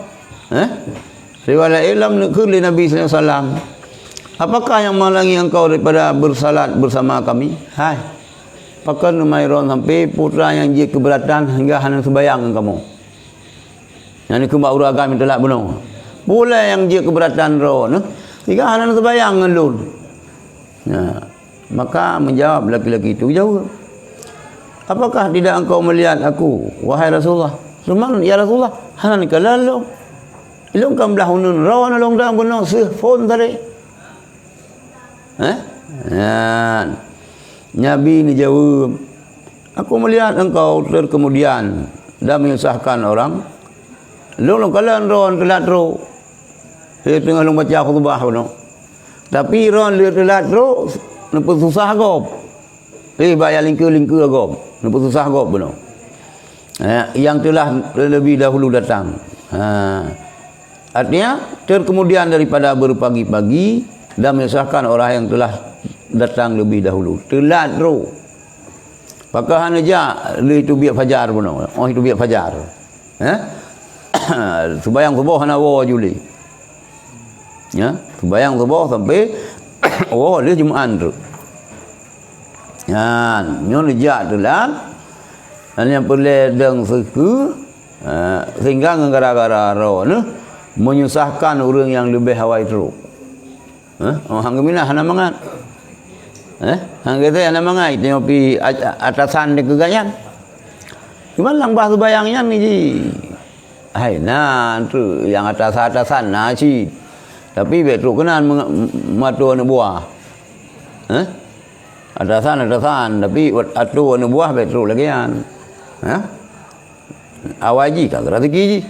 Riwayat ilm ke Nabi sallallahu alaihi wasallam. Apakah yang menghalangi engkau daripada bersalat bersama kami? Hai. Pakan Numairon sampai putra yang dia keberatan hingga hendak sembahyang kamu. Yang ni kembak uragam yang telah bunuh. Boleh yang dia keberatan roh ni hingga hendak sembahyang ngelun. Maka menjawab laki-laki itu jawab. Apakah tidak engkau melihat aku, wahai Rasulullah? Suman ya Rasulullah, hanan kalalu. Ilung kam belah unun rawan long dang bunuh phone tadi. Nabi ni jawab, aku melihat engkau terkemudian dan menyusahkan orang. Long kalan rawan telat ro. Dia tengah long baca khutbah bunuh. Tapi rawan dia telat ro, nampak susah gop. Bayar lingka gop. Nampak susah gop bunuh. Yang telah lebih dahulu datang. Artinya terkemudian daripada berpagi-pagi dan menyusahkan orang yang telah datang lebih dahulu. Telat ro. Pakah aja itu biar fajar pun. Oh itu biar fajar. Sembayang subuh hana wa juli. Ya, sembayang subuh sampai dia Jumaat tu. Ya, nyon ejak telat. Dan yang perlu deng seku sehingga gara-gara ro ni menyusahkan orang yang lebih hawai teruk. Hang gemina hana mangat. Hang kata hana mangat tengok pi atasan de keganyan. Cuma lang bah bayangnya ni ji. Hai nah tu yang atasan nah ci. Tapi betul kenan matu anu buah. Atasan tapi atu anu buah betul lagi kan. Awaji kan rezeki ji.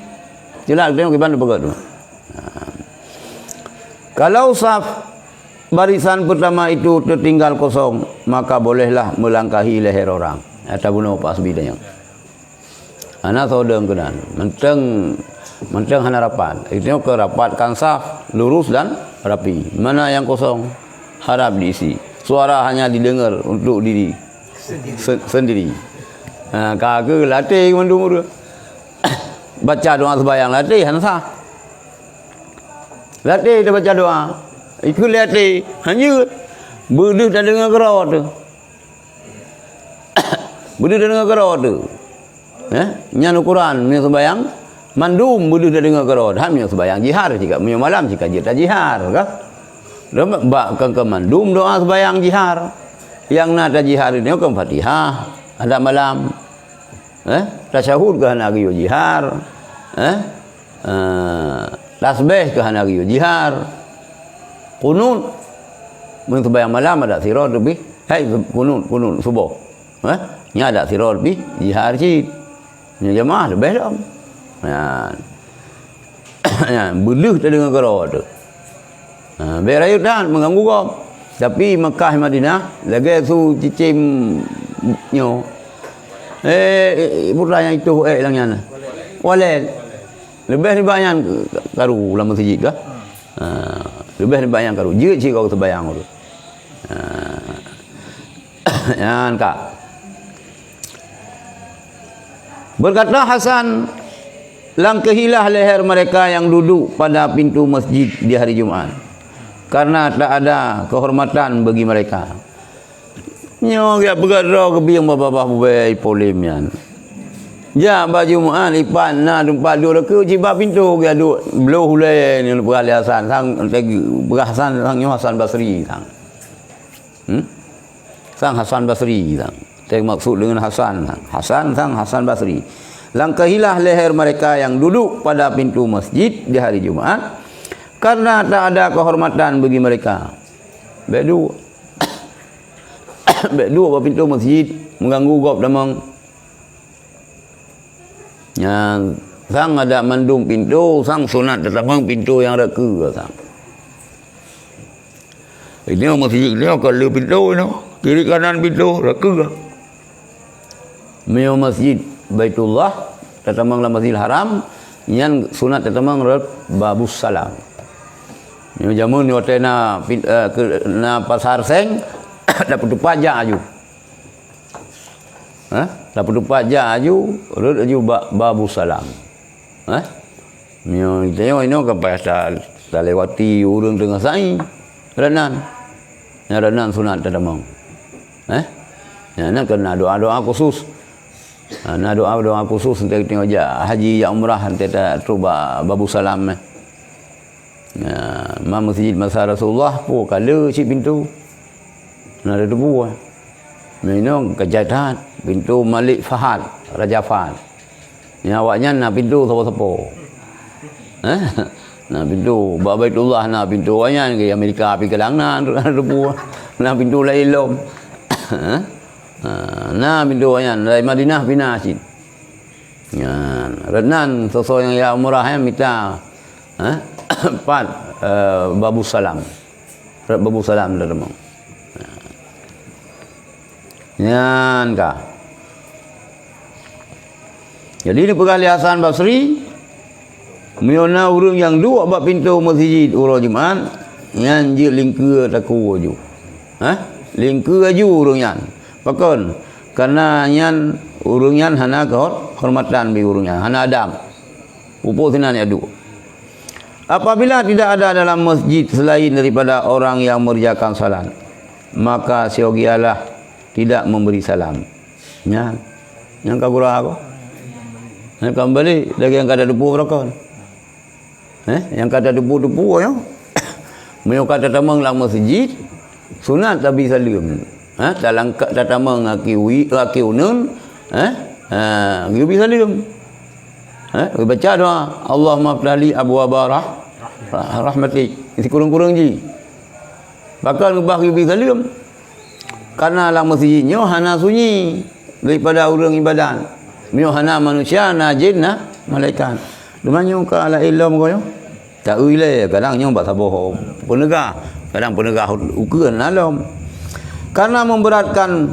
Jelas tengok gimana begitu. Kalau saf barisan pertama itu tertinggal kosong, maka bolehlah melangkahi leher orang. Atau bunuh pas bidanya. Ana sodeng kenan. Menteng hana rapat. Itu ke rapatkan saf lurus dan rapi. Mana yang kosong harap diisi. Suara hanya didengar untuk diri sendiri. Kagak latih mendumur. Baca doa sembahyang latih hansa. Latih dia baca doa. Ikut latih hanya berdeh tak dengar kerau tu. Berdeh tak dengar kerau tu. Nyan Quran punya sembahyang mandum berdeh tak dengar kerau. Han punya sembahyang jihar jika punya malam jika dia tak jihar kah? Bak ke mandum doa sembahyang jihar. Yang nak tak jihar ni kan Fatihah ada malam. Tasyahud ke hana riyo jihar. Tasbih ke hana riyo jihar. Qunut mun sembahyang malam ada sirah lebih. Hai qunut subuh. Nya ada sirah lebih jihar cik. Nya jemaah lebih dah. Beluh tak dengar kerau tu. Berayut dan mengganggu kau. Tapi Mekah Madinah lagi su cicim nyo. Bukan yang itu langnya. Walel. Lebih ni bayang karu lama masjid kah? Lebih ni bayang karu. Je cik kau terbayang tu. Yan kak. Berkata Hasan, langkahilah leher mereka yang duduk pada pintu masjid di hari Jumaat, karena tak ada kehormatan bagi mereka. Nyo dia bergerak ke biang bapa-bapa bubai polim yan. Ja baju Jumaat lipat na tempat duduk ke ciba pintu dia duduk belah hulai ni berali Hasan sang Hasan sang Hasan Basri sang. Sang Hasan Basri sang. Saya maksud dengan Hasan sang Hasan Basri. Langkahilah leher mereka yang duduk pada pintu masjid di hari Jumaat, karena tak ada kehormatan bagi mereka. Bedu pada pintu masjid mengganggu gop damang. Yang sang ada mandung pintu, sang sunat tetamang pintu yang reka sang. Ini masjid ni kalau pintu ni, kiri kanan pintu reka. Mio masjid Baitullah tetamang la Masjidil Haram yang sunat tetamang babus salam. Mio jamun ni otena na pasar seng dapat pajak aju. Dapat pajak aju rut aju babus salam. Mio tengok ini ke pasal lewati urang tengah sai renan. Ya renan sunat tetamang. Ya nak kena doa-doa khusus. Nah doa khusus untuk tengok haji yang umrah nanti tak cuba babu salam. Masjid masa Rasulullah pun kalau si pintu nak ada debu. Minum kejahatan pintu Malik Fahad Raja Fahad. Yang awaknya nak pintu siapa-siapa. Nah pintu Baitullah nak pintu awaknya ke Amerika pergi ke Langan ada debu. Nah pintu lain lom. Nah pintu yang dari Madinah pindah sini. Renan sesuatu yang umrah yang minta empat babu salam. Babu salam dah demang. Yan kah. Jadi ni perkali Hasan Basri miona urang yang dua bab pintu masjid urang Jumaat yang je lingkua taku aju. Lingkua aju urang yang. Pakon karena nyan urungan hana kehormatan bi urungan hana adab upo sinan adu. Apabila tidak ada dalam masjid selain daripada orang yang mengerjakan salat, maka siogialah tidak memberi salam. Yang kagura aku yang kembali lagi yang kada debu berakon yang kada debu ya meu kata tamang dalam masjid sunat tapi salim. Dalam tatamang akiwi akiunun gibi salim. Baca doa Allahumma ftahli abwaaba rahmatik. Isi kurang-kurang ji. Bakal ngubah gibi salim. Karena dalam masjidnya hana sunyi daripada orang ibadat. Mio hana manusia na jin na malaikat. Demanyo ka ala ilmu ko yo. Tak uile kadang nyo ba saboh penegah. Kadang penegah ukuran alam. Karena memberatkan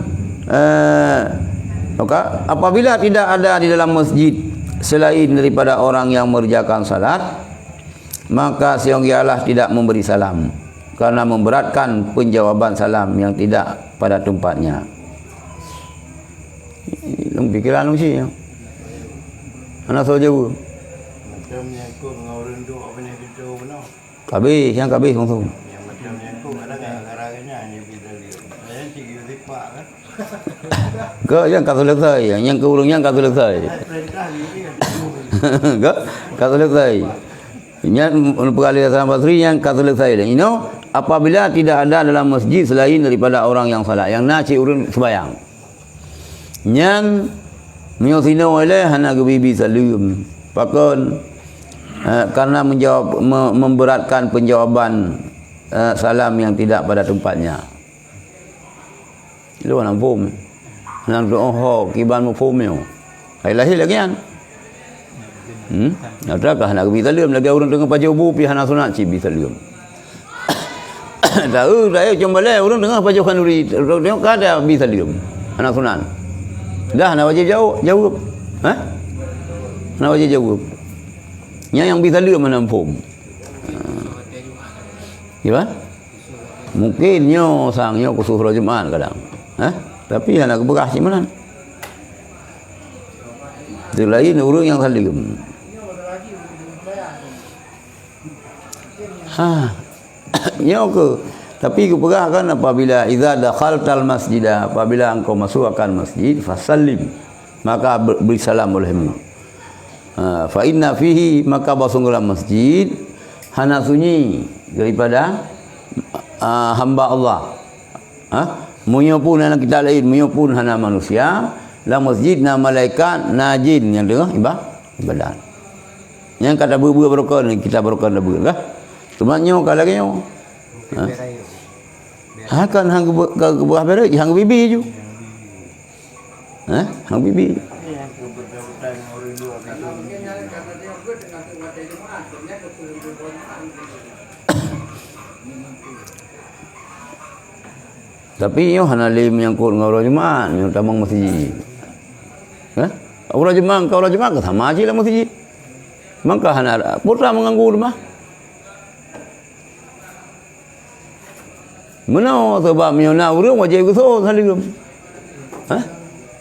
apabila tidak ada di dalam masjid selain daripada orang yang mengerjakan salat, maka siogialah tidak memberi salam karena memberatkan penjawaban salam yang tidak pada tempatnya. Long pikiran long sih. Anak so jauh.
Macam yang kau ngawurin tu apa ni kita benar.
Kabeh yang kabeh langsung.
Yang macam yang kau ada gara-garanya ni kita lihat. Saya cikgu lipat kan.
Ke yang kata selesai, yang ke urang yang kata selesai.
Perintah ni.
Ke kata selesai. Yang perkali Hasan Basri yang kata selesai. Ini apabila tidak ada dalam masjid selain daripada orang yang salat, yang naci urang sembahyang. Yang miosino oleh hana gebibi salim. Pakon karena menjawab memberatkan penjawaban salam yang tidak pada tempatnya. Lu nak pom. Nak doa kiban mo pomyo. Hai lahir lagi kan? Adakah nak gebi salim lagi orang tengah pajubu pi hana sunat ci bi salim. Tahu saya cuma boleh orang dengar baca khanduri. Tengok kan ada bisa diam. Anak sunan. Dah nak wajib jawab. Ha? Nak wajib jawab. Yang bisa diam menampung. Gimana? Mungkin nyo sang nyo kusuh Jumaat kadang. Ha? Tapi anak keberah macam mana? Itu lain orang yang salim. Nyo ke. Tapi keberah kan apabila idza dakhaltal masjid, apabila engkau masuk akan masjid, fasallim, maka beri salam olehmu. Fa inna fihi, maka basunglah masjid hana sunyi daripada hamba Allah. Munyo pun anak kita lain, munyo pun hana manusia, la masjid na malaikat na jin yang dengar ibadah. Yang kata ber berokon kita berokon ber kah? Sebenarnya kalau nyo kan hang kebuah berai hang bibi ju. Hang bibi. Tapi yo hana le menyangkut dengan orang Jumaat, yo tamang masjid. Orang Jumaat kau orang Jumaat sama aja lah masjid. Maka hana putra mengganggu rumah. Mana sebab menyona urang wajib kuso salim.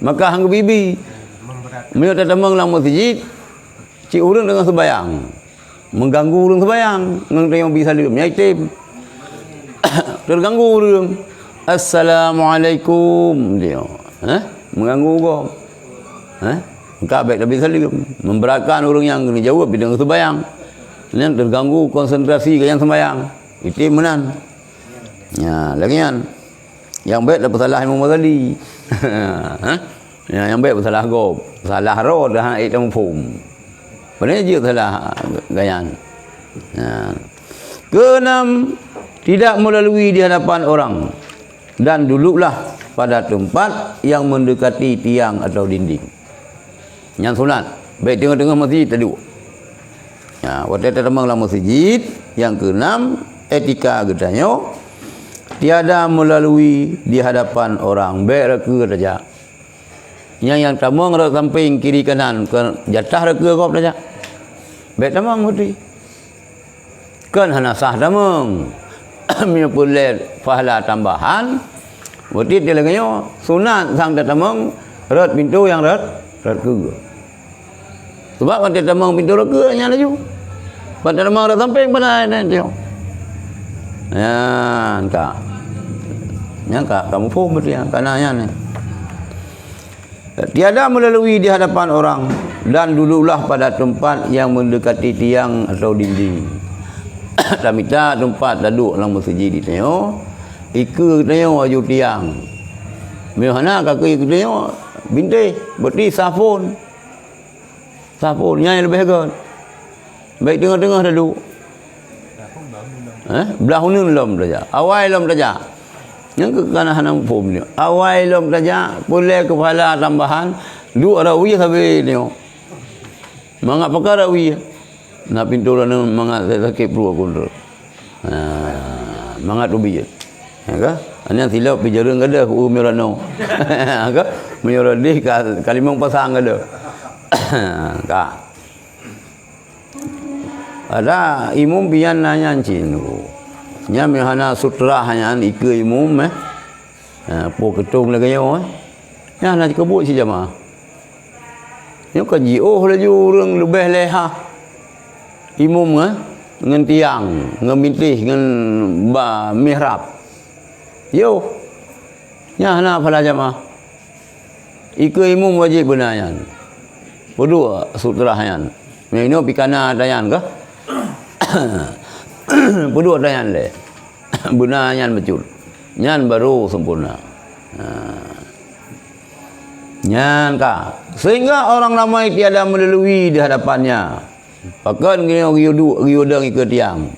Maka hang bibi. Menyot tamang lang masjid. Cik urang dengan sembayang. Mengganggu urang sembayang, ngang tayong bisa salim nyaitim. Terganggu urang. Assalamualaikum dia. Mengganggu kau. Maka baik lebih salim. Memberatkan orang yang kena jawab dengan sembayang. Yang terganggu konsentrasi ke yang sembayang. Itu menan. Ya, lagi kan. Yang baik dapat salah Imam Ghazali. Yang baik salah gob. Salah rod dah itu mufhum. Benar je salah gayan. Keenam, tidak melalui di hadapan orang. Dan duduklah pada tempat yang mendekati tiang atau dinding. Yang sunat. Baik tengah-tengah masjid tadi. Ya, waktu termanglah masjid. Yang keenam, etika katanya, tiada melalui di hadapan orang. Baik reka saja. Yang tamang rek samping kiri kanan ke jatah reka kau saja. Baik tamang mesti. Kan hana sah tamang. Menyepulih pahala tambahan. Berarti dia lagi sunat sang tamang rat pintu yang rat ke. Sebab kan dia tamang pintu reka nya laju. Pada tamang rat samping pada nanti. Ya, entah. Nyangka kamu pun betul yang kananya ni. Tiada melalui di hadapan orang dan duduklah pada tempat yang mendekati tiang atau dinding. Tamita tempat duduk dalam masjid ditengok. Ika tengok waju tiang. Mihana kaki ika tengok bintik berarti safun. Safun yang lebih kan. Baik tengah-tengah duduk. Belah hunun lom saja. Awal lom saja. Yang kekanahan pun ni. Awal lom saja. Boleh kepala tambahan. Duk rawi sampai ni. Mangak pakar rawi. Nak pintu lah mangak sakit perlu aku dulu. Mangak rubi je. Ya ke? Hanya silap bicara ada umirano. Ke? Menyuruh di kalimang pasang ada. Kak. Ada imum pian nanya cinu. Nya mihana sutra hanya ika imum po ketung lagi yo. Ya nak kebut si jamaah. Yo kan jio laju urang lebih leha. Imum dengan tiang, dengan mintih, dengan mihrab. Yo. Nya hana pala jamaah. Ika imum wajib benayan. Berdua sutra hanya. Ini pikana dayan ke? Berdua dayan le. Benar nyan betul. Nyan baru sempurna. Nyan ka. Sehingga orang ramai tiada melalui di hadapannya. Pakan gini giudang ikut tiang.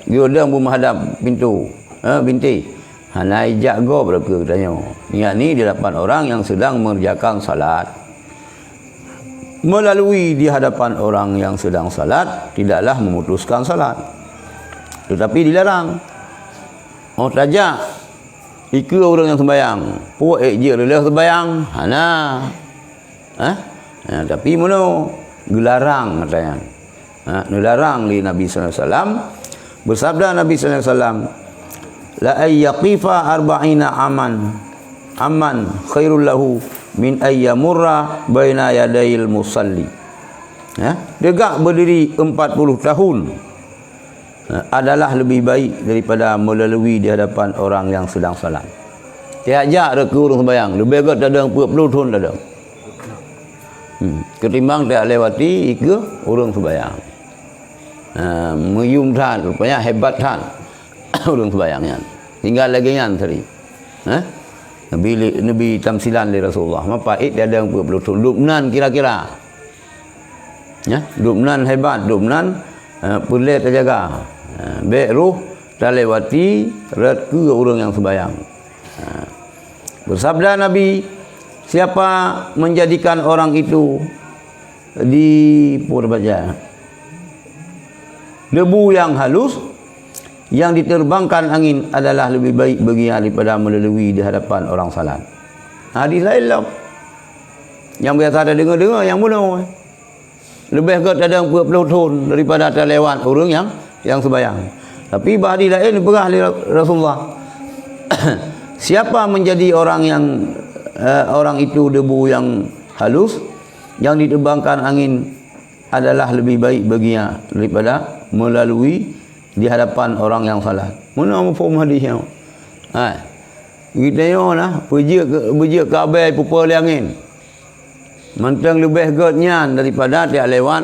Giudang menghadap pintu. Binti. Hana ijak go berke katanya. Ini di hadapan orang yang sedang mengerjakan salat. Melalui di hadapan orang yang sedang salat tidaklah memutuskan salat, tetapi dilarang. Oh tajak. Ika orang yang sembayang. Puak je lelah sembayang. Hana. Tapi mana gelarang katanya. Dilarang di Nabi sallallahu alaihi wasallam. Bersabda Nabi sallallahu alaihi wasallam, la ayyaqifa arba'ina aman khairul lahu min ayyamurra baina yadayil musalli. Tegak berdiri 40 tahun adalah lebih baik daripada melalui di hadapan orang yang sedang salat. Tiap-tiap reka orang sembahyang, lebih agak tak ada 40 tahun tak ada. Ketimbang tak lewati ika orang sembahyang. Meyum tan, rupanya hebat tan orang sembahyangnya. Tinggal lagi yang tadi. Nabi tamsilan dari Rasulullah. Mapa dia ada 40 tahun. Lubnan kira-kira. Lubnan hebat, lubnan boleh terjaga. Baik ruh tak lewati reka orang yang sembahyang. Bersabda Nabi, siapa menjadikan orang itu di purbaja debu yang halus yang diterbangkan angin adalah lebih baik baginya daripada melalui di hadapan orang salat. Hadis lain lah. Yang biasa ada dengar-dengar yang bunuh. Lebih ke ada 40 tahun daripada terlewat orang yang sembahyang. Tapi hadis lain berah Rasulullah. Siapa menjadi orang itu debu yang halus yang diterbangkan angin adalah lebih baik baginya daripada melalui di hadapan orang yang salat. Mana mafhum hadisnya? Kita lah berjek ke abai pupa angin. Mantang lebih gotnya daripada tiap lewat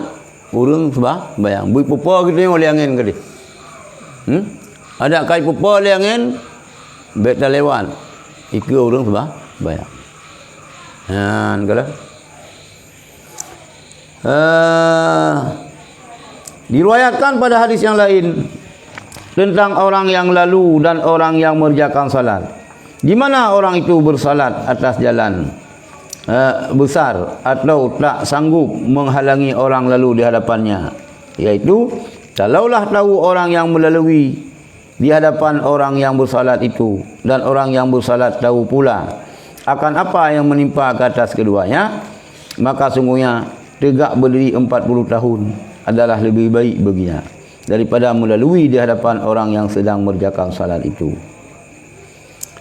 urang sembahyang. Bui pupa kita tengok angin ke dia. Ada kai pupa angin bet tak lewat. Ika urang sembahyang. Kalau diriwayatkan pada hadis yang lain tentang orang yang lalu dan orang yang mengerjakan salat. Di mana orang itu bersalat atas jalan besar atau tak sanggup menghalangi orang lalu di hadapannya, yaitu kalaulah tahu orang yang melalui di hadapan orang yang bersalat itu dan orang yang bersalat tahu pula akan apa yang menimpa ke atas keduanya, maka sungguhnya tegak berdiri 40 tahun adalah lebih baik baginya daripada melalui di hadapan orang yang sedang mengerjakan salat itu.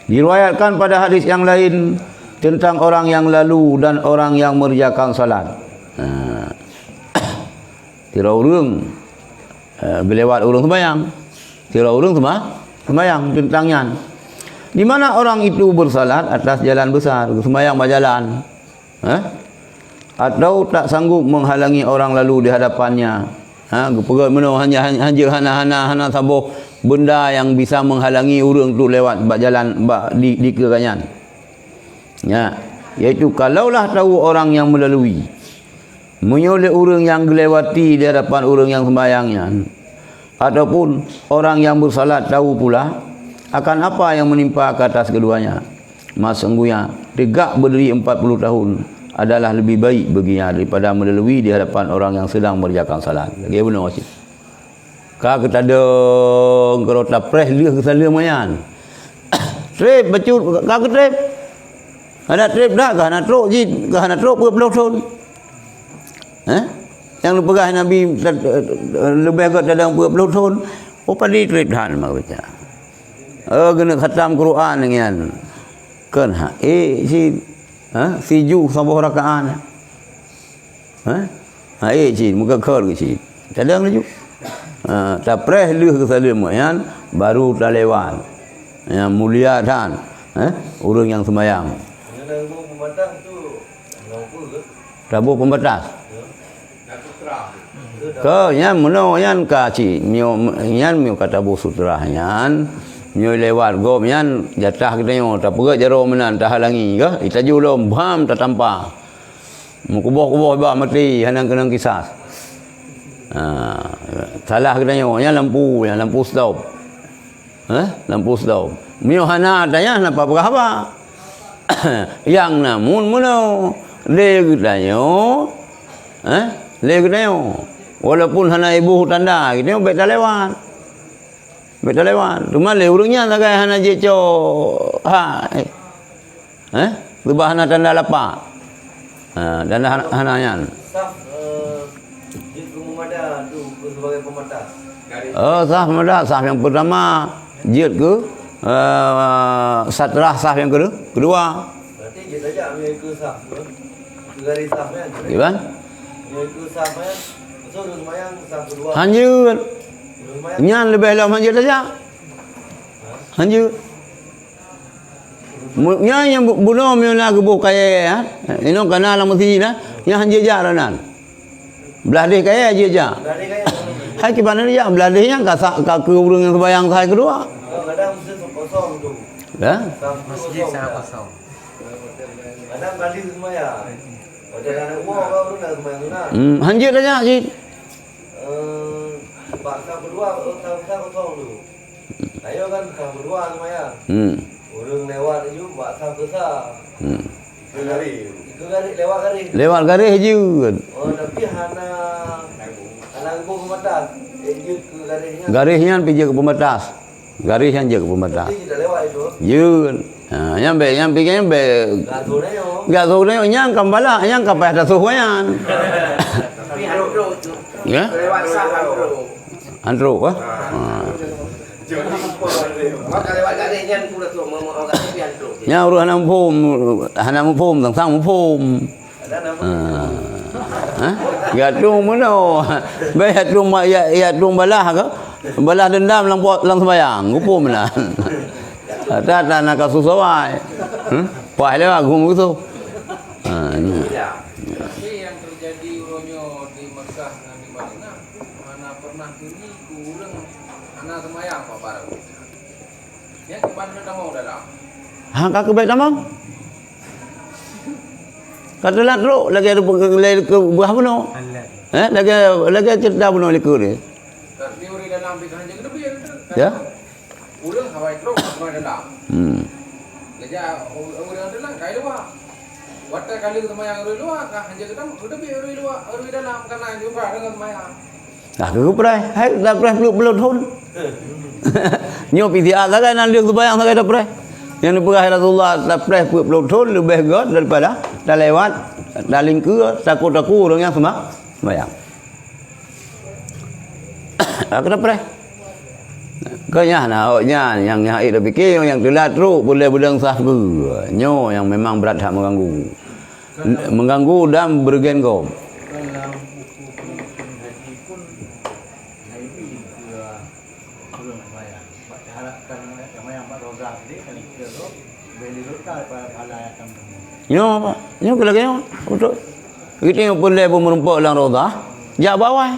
Diriwayatkan pada hadis yang lain tentang orang yang lalu dan orang yang mengerjakan salat. Tira urang belewat urang sembahyang. Tira urang sembahyang tentangnya. Di mana orang itu bersalat atas jalan besar, sembahyang berjalan. Atau tak sanggup menghalangi orang lalu di hadapannya. Pegat mana hana sabuh benda yang bisa menghalangi orang tu lewat berjalan di keranyan. Iaitu kalaulah tahu orang yang melalui menyoleh orang yang melewati di hadapan orang yang sembahyangnya, ataupun orang yang bersalat tahu pula akan apa yang menimpa ke atas keduanya, maka sungguhnya tegak berdiri 40 tahun adalah lebih baik baginya daripada melalui di hadapan orang yang sedang mengerjakan salat. Lagi benar macam. Ka kita ada kalau tak press dia ke sana mayan. Trip bacut ka ke trip. Ada trip dah ke nak truk jid, ke nak truk berapa tahun. Yang lepegah Nabi lebih agak dalam 40 tahun. Oh padi trip dah mak baca. Kena khatam Quran dengan kan si ju sabah rakaat. Cik muka khar ke cik. Kadang laju. Tak preh leh ke salim yan baru tak lewat. Yang mulia dan orang yang sembahyang.
Lampu pembatas tu lampu ke?
Lampu pembatas. Ke yan meno yan ka cik yan mio kata bu sutra yan. Nyo lewat gom yan jatah kita nyo tak pegat jaro menan tak halangi ke itaju lom bam tak tampa mukubah-kubah ba mati hanang-kenang kisah. Salah kita nyo yan lampu stop. Lampu stop. Mio hana tanya napa berapa? Yang namun mono le kita nyo le kita nyo walaupun hana ibu tanda kita nyo bet lewat. Betul lewat. Rumah le urungnya tak kaya hana je co. Ha. Lebah hana tanda lapak. Dan hana
Saf jid pemada tu sebagai pematas.
sah pemada, sah yang pertama jid ke satrah sah yang kedua.
Berarti jid aja ambil ke saf. Ke garis safnya.
Gimana?
Ambil ke safnya. So lumayan saf kedua.
Hanjut.
Lumayan.
Nyan lebih lama hanjut saja. Hanjut. Nya yang bunuh miuna gebuh kaya ya. Ino kana lang mesti na. Nya hanjut jaran nan. Belah deh kaya je ja.
Berarti kayak
Hai ke mana dia? Belah dehnya ka ke urang yang sembahyang saya kedua.
kadang masjid kosong tu.
Ya.
Saf tu
Masjid
kosong.
sangat kosong.
Kadang kali semaya. Ada anak umur kau pun dah semaya mana?
Hanjut saja si.
Saf kedua saf kosong tu. Ayo kan saf kedua semaya. Orang lewat je buat saf besar. Itu garis lewat garis.
Lewat garis je.
Oh tapi hana gua pematas. Jut ke garisnya.
Garisnya pergi ke pembatas. Garis yang je ke pembatas.
Jadi kita lewat itu.
Yun. Yang pikirnya be
Gaturnya yo.
gak tahu ni yang kambala, yang kapal dah suhuan.
Tapi haro tu.
Ya?
Lewat saf haro.
Andro ah.
Maka lewat garisnya pula tu mau garis pian tu.
Nya urang hana mphum sang mphum.
Ada nama.
Gatung mana? Baik gatung ya tung balah ke? Balah dendam lang sembayang. Gupo mana? Tak nak kasus awai. Pai lah gum gitu. Ni.
Tapi yang terjadi uronyo di Mekah dan di Madinah mana pernah kini kurang anak semayang apa barang. Ya kepada tamu dalam.
Kak ke baik tamang? Kata lat ro lagi ada ke buah buno.
Allah.
Lagi cerita buno likur ni.
Di uri dalam bikin aja gede biar.
Ya?
Urang hawai terus semua dalam. Leja urang dalam kai luar. Waktu kali semayang uri luar kah hanya kita gede biar uri luar uri dalam karena jumpa dengan semayang.
Dah ke prai, hai dah prai belum thun. Nyo PTA tak kan nak sembahyang tak ada prai. Yang ni perah Rasulullah dah prai belum thun lebih god daripada dah lewat dah lingkur takut orang yang sembahyang. Aku dah prai. Kau nya yang dah fikir yang telat teruk boleh bedang sah ke. Nyo yang memang berat hak mengganggu. Mengganggu dan bergen kau.
Dalam buku penelitian haji pun Nabi belum bayar. Harapkan yang Pak Rozak ni kali kira beli rota pada akan
Nyo apa? Nyo ke lagi nyo. Betul. Kita yang boleh pun merumpak dalam roda. Jak bawah.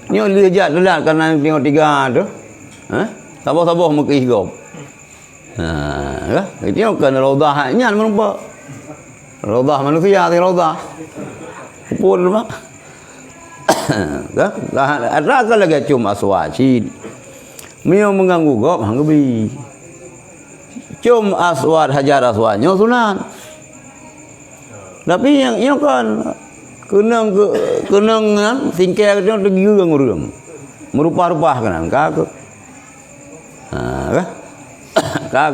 Nyo dia jak telat kerana tengok tiga tu. Sabar-sabar muka higop. Kita yang kena roda haknya merumpak. Roda manusia ni roda. Pun apa? Ada ke lagi cuma aswad. Mio mengganggu gop hang gebi. Cum aswad hajar aswadnya sunat. Tapi yang kan kenang singkir dia tergiung urang. Merupah-rupah kan kak. Kak.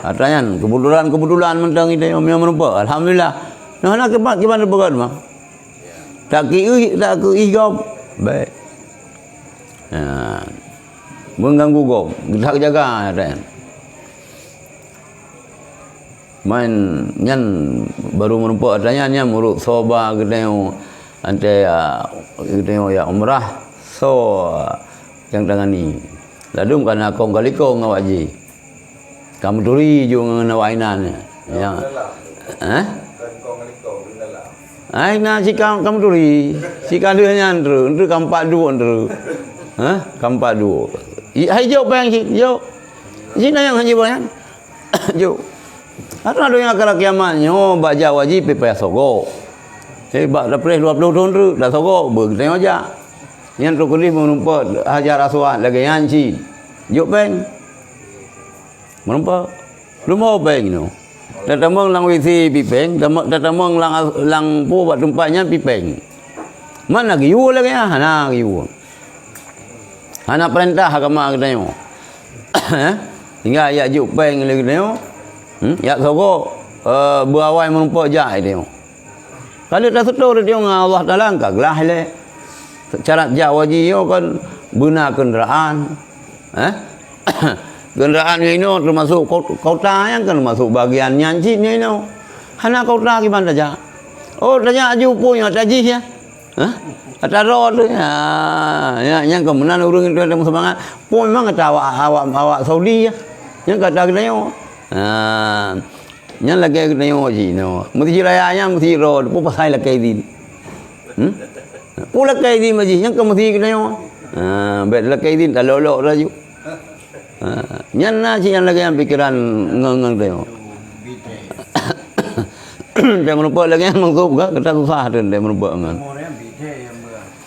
Katanya kebetulan mentang itu yang merupah. Alhamdulillah. Nah nak gimana berat mah? Tak ke igop. Baik. Mengganggu gop. Tak jaga kan. Main nyan baru merumpak adanya nyan muruk soba gedeo ante gedeo ya umrah so yang tangani ladum kana kong kaliko ngawaji kamu turi jo ngawainan yang ai na si kamu turi si kalu nyan ndru kampak du ndru kampak du ai jo bang si jo sini yang haji banyak jo. Ada yang akan kiamatnya, baca wajib pepaya sogo. Bak dah pres 20 tahun tu dah sogo, bertengok aja. Yang tu kali menumpak hajar aswad lagi yanci. Juk beng. Menumpak. Lumau beng tu. Datamang lang WC pipeng, datamang lang po buat tempatnya pipeng. Mana giu lagi ah, nah giu. Anak perintah agama kita tengok. Hingga ayat jupeng lagi tengok. Ya sokok berawai menumpuk jai tengok. Kalau tak setor dia tengok Allah Taala angkat gelah le. Syarat jawaji yo kan guna kenderaan. Kenderaan ini termasuk kota yang kan masuk bagian nyanci ni no. Hana kota gimana saja? Oh, tanya aju punya taji ya. Ataro tu ya yang kemudian urang itu ada semangat. Pun memang kata awak Saudi ya. Yang kata kita yo. Yang lagi kita yo ji no. Mesti raya yang mesti road pun pasal lagi din. Pula lagi din maji yang mesti kita yo. Bet lagi din tak lolok raju. Yang nasi yang lagi yang pikiran ngeng tu. Dia merupakan lagi yang mengkup kita susah tu dia merupakan ngan.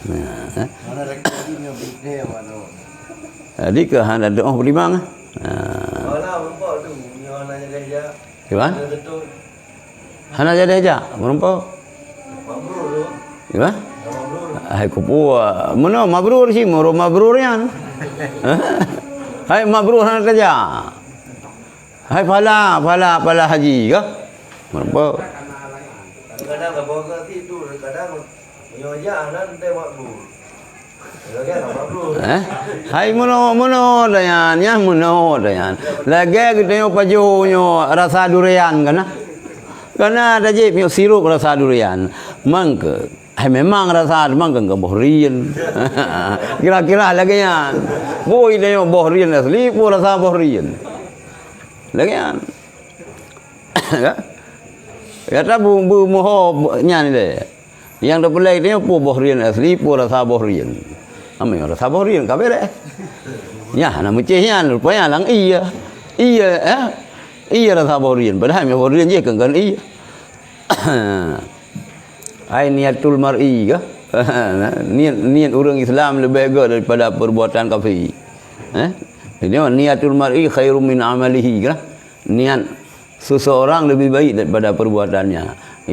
Mana lagi ni bidai mana.
Jadi ke hana doa berimang.
Mana merupakan tu yang nanya kerja.
Gimana?
Betul.
Hana jadi aja merupakan.
Mabrur tu.
Gimana?
Mabrur.
Hai kupua. Mana mabrur sih? Moro mabrur yan. Hai mabrur hana kerja. Hai pala haji ke? Merupakan.
Kadang bawa ke tidur, kadang menyoja anak dia mabrur. Lagi tak mabrur.
Hai mono dayan, ya mono dayan. Lagi kita yo pajonyo rasa durian kana. Kana ada je punya sirup rasa durian. Mangke hai memang rasa mangke ke bohrian. Kira-kira lagi yan. Boy dia yo bohrian asli pun rasa bohrian. Lagi yan. Kata bu moho nya ni deh. Yang dah pelai dia pu bohrian asli pu rasa bohrian. Ame rasa bohrian ka bere. Ya na mucihnya rupanya lang iya. Iya rasa bohrian. Padahal me bohrian je kan iya. Ai niatul mar'i ke? Niat orang Islam lebih baik daripada perbuatan kafir. Ini niatul mar'i khairum min amalihi ke? Niat seseorang lebih baik daripada perbuatannya.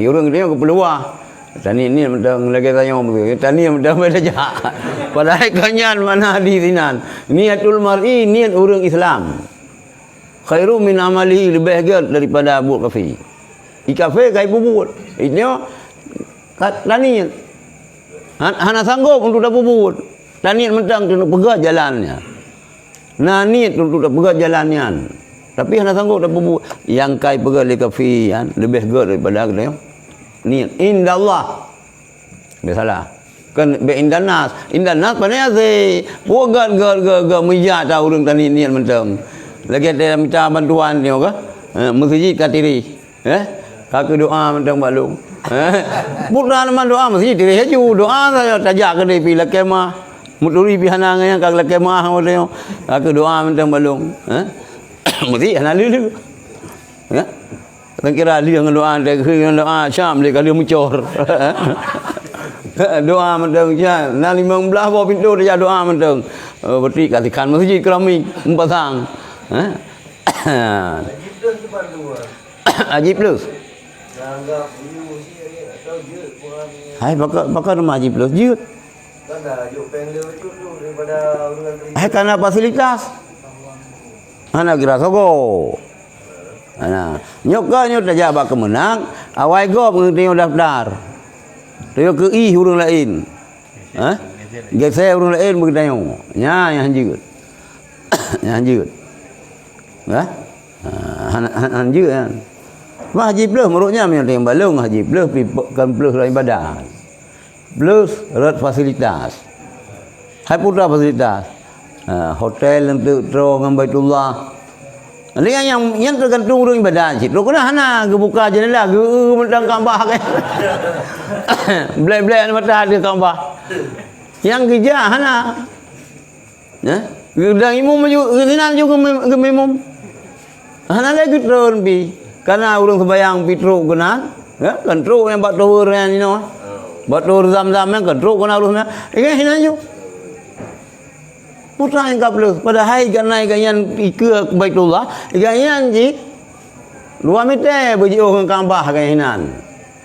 Orang dia kepeluah. Tani ni mentang lagi tanya begitu. Tani mentang beda jah. Padahal kanyan mana di sinan. Niatul mar'i niat orang Islam. Khairum min amalihi lebih baik daripada buat kafir. Kafir kai buat. Ini tani hana sanggup untuk dapat buat. Tani mentang untuk pegang jalannya. Nah niat untuk dapat pegang jalannya. Tapi hana sanggup dapat buat yang kai pegang le kafir lebih baik daripada dia. Niat indallah. Biasalah. Kan be indanas panai se pogan ga meja ta urang tani niat mentang. Lagi ada minta bantuan dia ke? Masjid katiri. Kaki doa mentang balung. Bukan nama doa masjid diri haju doa saja tajak ke dia pi lakemah. Muturi pi hana ngaya kak lakemah dia. Kaki doa mentang balung. Mesti hana lulu. Ya. Tak kira dia dengan doa dia doa Syam dia kali muncur. Doa mentang ya. Na 15 bawa pintu dia doa mentang. Berarti katikan masjid keramik empasang.
Ajib tu bantuan.
Haji plus.
Anggap you sih atau je kurang.
Hai bakar rumah Haji plus jut.
Kan dah juk pengen tu daripada orang
Hai karena fasilitas. Ana kira soko. Ana nyokanya tajak bak kemenang, awai go pengerti daftar. Dia ke urang lain. Geser urang lain bertanya. Nya yang hanjut. Yang hanjut. Hanjut kan. Haji plus menurutnya yang balung haji plus kan plus lain badan. Plus rat fasilitas. Hai putra fasilitas. Hotel untuk terong Baitullah. Ini yang tergantung orang ibadah situ. Kena hana buka jendela ge mentang Kaabah kan. Blek-blek mata ada Kaabah. Yang kerja hana. Dan imam sinan juga imam. Hana lagi turun bi. Karena orang sembahyang pitru kena, kan truk yang bak tower yang ni no. Bak tower zam-zam yang kan truk kena urusnya. Sinan juga. Putra yang kaplu pada hai ganai ganyan ke Baitullah ganyan ji 2 meter bagi orang Kaabah ganyan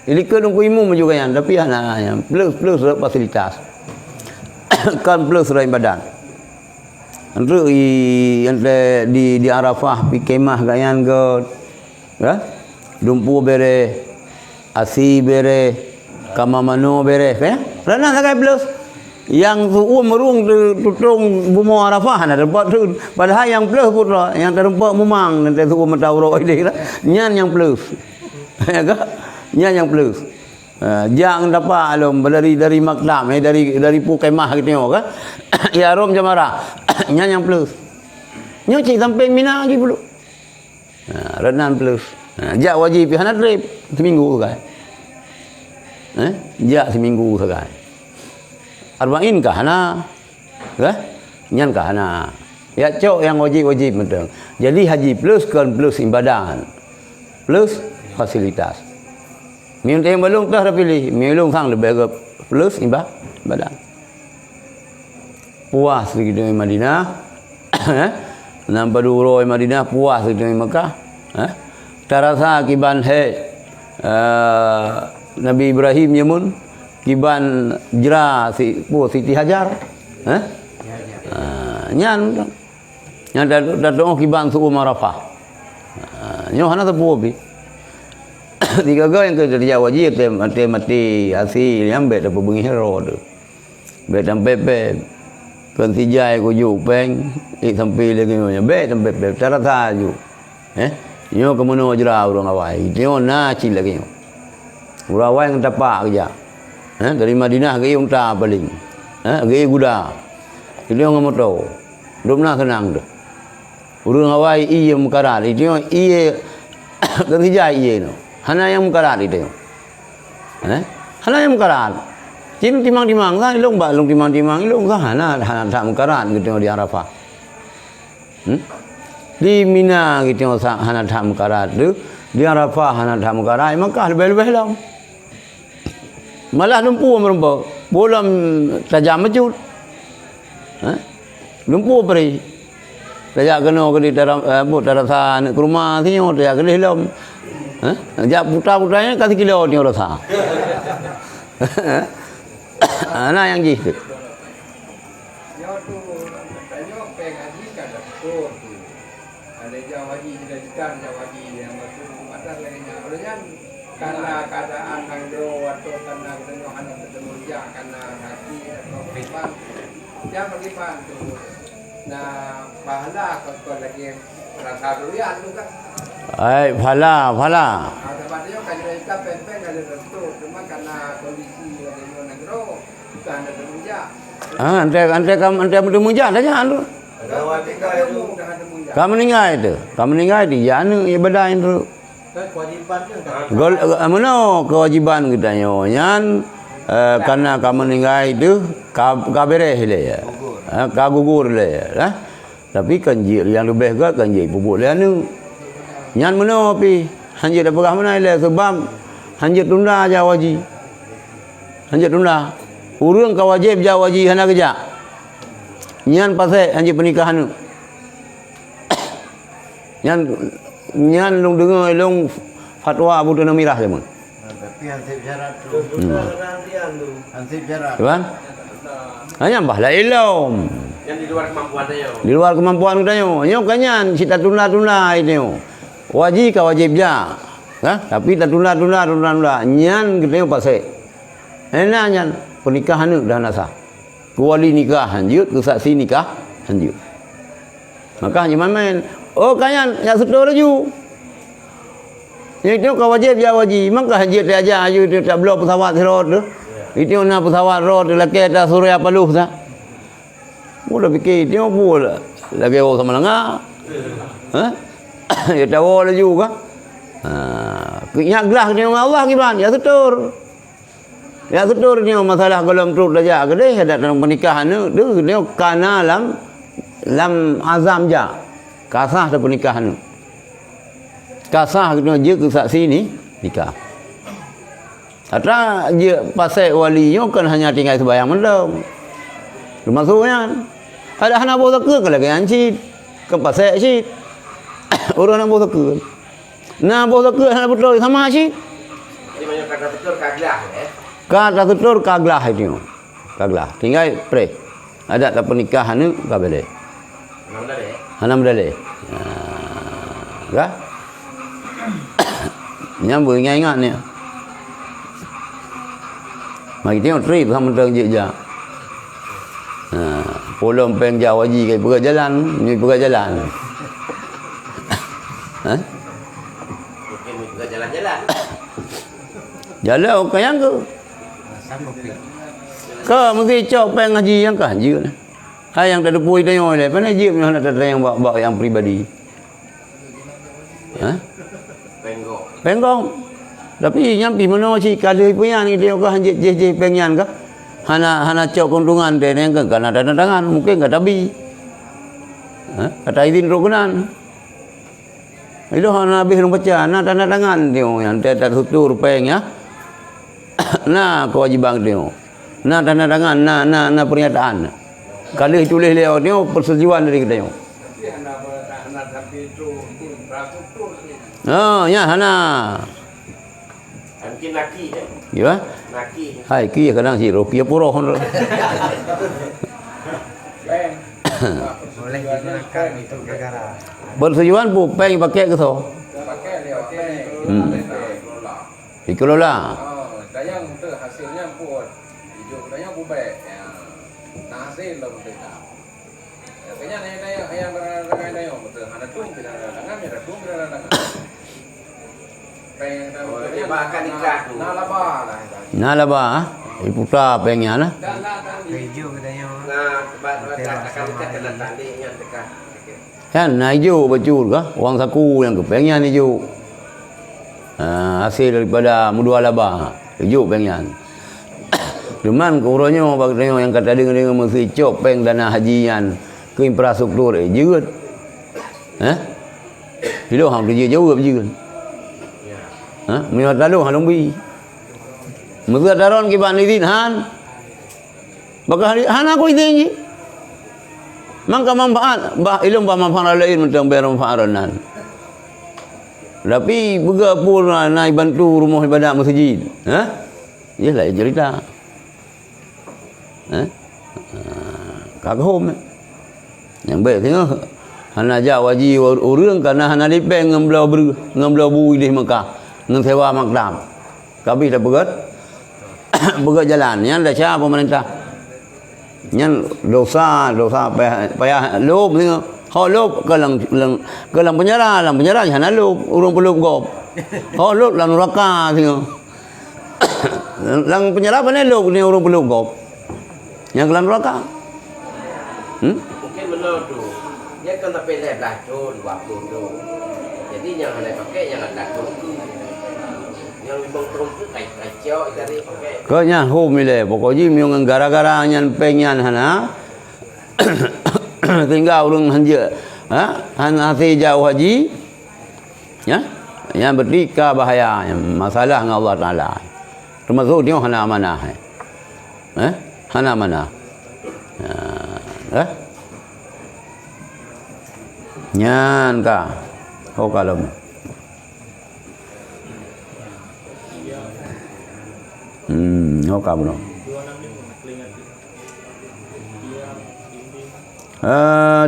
jadi ke dong imam juga ganyan tapi ana plus fasilitas kan plus lain badan Antara di Arafah pi kemah gayan ke ya dumpu bere asi bere kamamano bere ya rana sakai plus yang tu merung tutung bumo Arafah na tempat tu padahal yang plus putra yang terempat memang nanti tu matawro ini nyan yang plus ya ke nyan yang plus jangan dapat alom dari makdam dari pukemah gitu kan ya rom jamara nya yang plus nyo cik sampai Mina lagi pula renan plus jak wajib hanat rep seminggu kan jak seminggu kan arba'in kah ana kan nyan kah ana ya cok yang wajib betul jadi haji plus kan plus ibadah plus fasilitas minta yang belum dah pilih milung sang lebih ke plus ibadah puas di Madinah nampak dulu Madinah puas di Mekah terasa kiban Nabi Ibrahim Yamun kiban jera Siti Hajar nyan datang kiban suku Marafah nyo hana tepu bi tiga yang kerja wajib mati hasil yang bet apa bengi hero tu bet sampai kan tijai ko ju peng sampai lagi nyo bet sampai cara taju nyo kemono jera urang awai nyo na cil lagi nyo urang awai ngata pak kerja dari Madinah ke unta paling ke kuda dia ngomoto domna senang tu urang awai iye mukarat nyo iye kan tijai iye no hana yang mukarat itu hana yang mukarat Cim timang-timang kan ilung ba ilung timang-timang ilung kan hana tak mukarat gitu di Arafah. Di Mina gitu hana tak mukarat tu di Arafah hana tak mukarat Mekah lebih-lebih lah. Malah lumpuh merempa bolam tajam mecut. Lumpuh peri. Tajak kena ke di terasa ke rumah sini tajak ke hilam. Jak putar-putarnya kasih kilo ni rasa. Nah yang gitu.
Yo tu tanya pengaji kada tu. Ada jawaji didikan jawaji yang betul atas lainnya. Olehnya karena keadaan angro atau karena ketemu anak ketemu dia karena hati atau pipan. Dia berlipan tu. Nah, pahala kau lagi rasa durian tu kan.
Pahala.
Tempatnya kan kita pempeng ada tentu, cuma karena kondisi ada negro bukan ada temuja.
Ante temuja saja anu. Kamu meninggal di jana ibadah itu.
Kewajiban kan.
Mana kewajiban kita nyan karena kamu meninggal itu kabere le ya. Kagugur le ya. Tapi kanjil yang lebih ke kanjil bubuk le anu. Nyan mana pi hanjir dah perah mana le sebab hanjir tunda aja wajib. Hanjir tunda. Urang ka wajib ja wajib hana kerja. Nyan pasal hanjir pernikahan tu. Nyan long dengar long fatwa Abu Dana Mirah je mun.
Tapi hansip syarat tu. Hansip syarat.
Tuan? Hanya bah la ilmu.
Yang di luar kemampuan dia.
Di luar kemampuan kita nyo kanyan kita tunda itu. Wajib ka wajib ja. Tapi tak tunda. Nyan kita pasal. Enak nyan pernikahan tu dah nasah. Kuali nikah hanjut, kesaksi nikah hanjut. Maka hanya main. Oh kanyan ya sudah laju. Itu ka wajib ja wajib. Maka hanjut dia aja ayu dia tak blok pesawat road tu. Itu na pesawat road laki atas Suria Paluh dah. Mula fikir dia pula lagi orang sama lengah. Ya tahu lah juga. Yak gelah dia dengan Allah gimana? Ya setur. Ya setur dia masalah kalau teruk saja ke dia ada dalam pernikahan tu dia kana lam azam ja. Kasah dalam pernikahan tu. Kasah kena je ke saksi ni nikah. Atra je pasal walinya kan hanya tinggal sembahyang mendam. Maksudnya ada hana bawa ke lagi ancit ke pasal cit. Orang nak bawa ke. Nah bawa ke hana betul sama cit.
Jadi banyak kata betul kaglah
Kata betul kaglah itu. Kaglah. Tinggal pray. Ada tak pernikahan ni kabel.
Mana deh?
Hana medale. Kah? Nyambung ingat ni. Mari tengok trip sama teng je je. Polom peng jauh haji ke pergi jalan, ni pergi jalan.
Mungkin juga jalan-jalan.
Jalan orang yang ke? Ke mesti cok peng haji yang ke haji ni. Hai yang tak ada puai tengok ni, mana je punya nak yang bawa yang pribadi.
Penggok.
Penggong. Tapi nyampi mana si kada punya ni dia ke hanjit je pengyan ke? Hana cok keuntungan dia yang ke kana tanda tangan mungkin ke tabi. Kata izin rukunan. Itu hana habis orang baca na tanda tangan dia yang tak tutur peng ya. Nah kewajiban dia. Nah tanda tangan na pernyataan. Kalau tulis dia persetujuan dari kita. Oh ya hana.
Mungkin laki deh.
Ya.
Laki.
Hai kia kadang si roki puro hon.
Boleh digunakan untuk negara.
Persetujuan pu peng pakai ke so.
Pakai dia pakai. Kelola.
Dikelola.
Dayang tu hasilnya pun hijau dayang pun baik. Nah hasil lah mereka. Kayaknya ayam dayang betul. Ada tung tidak ada tangan, ada tung tidak ada tangan. Peng
dia bahkan nikah tu.
Nalaba iputa pengnya nah.
Hijau katanya.
Nah, akan kita kena tandingnya dekat.
Kan hijau bacul ke? Wang saku yang ke pengnya hijau. Hasil daripada mudu alaba hijau pengyan. Cuman kurangnya bagusnya yang kata dengan mesti cop peng dana hajian ke infrastruktur jeut. Hidup hang kerja jauh berjeut. Mewah talu halung bi. Mesti daron ki ban izin han. Baka han aku izin ji. Mangka manfaat bah ilmu bah manfaat lain mentang beram fa'aranan. Tapi bega pun naik bantu rumah ibadat masjid. Iyalah cerita. Kaghom. Yang baik tengok. Hana ja waji urang kana hana dipeng ngemblau bui di Mekah. Nang sewa makdam. Kami dah berat. Berat jalan. Yang dah siapa pemerintah. Yang dosa payah lob tengok. Hak lob kelang penjara hana lob urang peluk gop. Hak lob lang neraka tengok. Lang penjara mana lob ni urang peluk gop. Yang kelang neraka.
Mungkin benar tu. Dia kan tapi lepas tu 20 tu. Jadi yang ada pakai yang ada tu. Yang memang terus kacau tadi pakai.
Kanya home ile pokoknya miung gara-gara nyan penyan hana. Tinggal urang hanja. Hana si jauh haji. Ya. Yang bertika bahaya masalah dengan Allah Taala. Termasuk dia hana amanah. Hana amanah. Nyan ka. Oh kalau oh kamu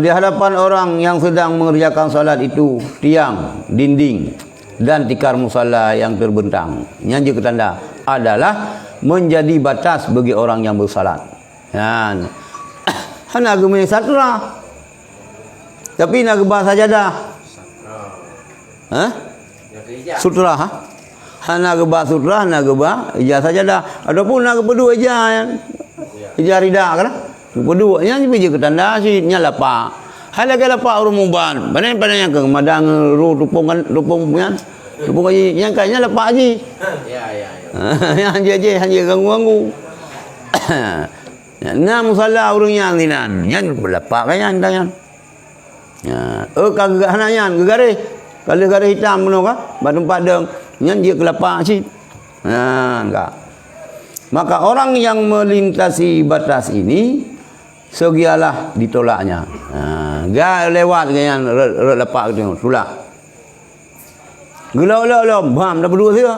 di hadapan orang yang sedang mengerjakan salat itu tiang, dinding dan tikar musalla yang terbentang. Yang tanda adalah menjadi batas bagi orang yang bersalat. Kan? Hana agama satra. Tapi nak gebah sajadah. Sutra Hana gebah sutra, hana gebah ijazah sajadah. Adapun nak berdua ijazah. Ijazah rida kan? Berdua yang biji ketanda si nya lapa. Hala ke lapa urang muban. Panen yang ke madang rupung punya. Rupung yang kayaknya lapa haji.
Ya.
Yang je hanya ganggu. Nah musalla urang yang dinan. Yang lapa kan yang. Kagak hananya gegare. Kalau gegare hitam benar kah? Batu padang. Yang dia kelapa sih. Enggak. Maka orang yang melintasi batas ini segialah ditolaknya. Gak lewat dengan lepak tu sulak. Gelau bam dah berdua dia.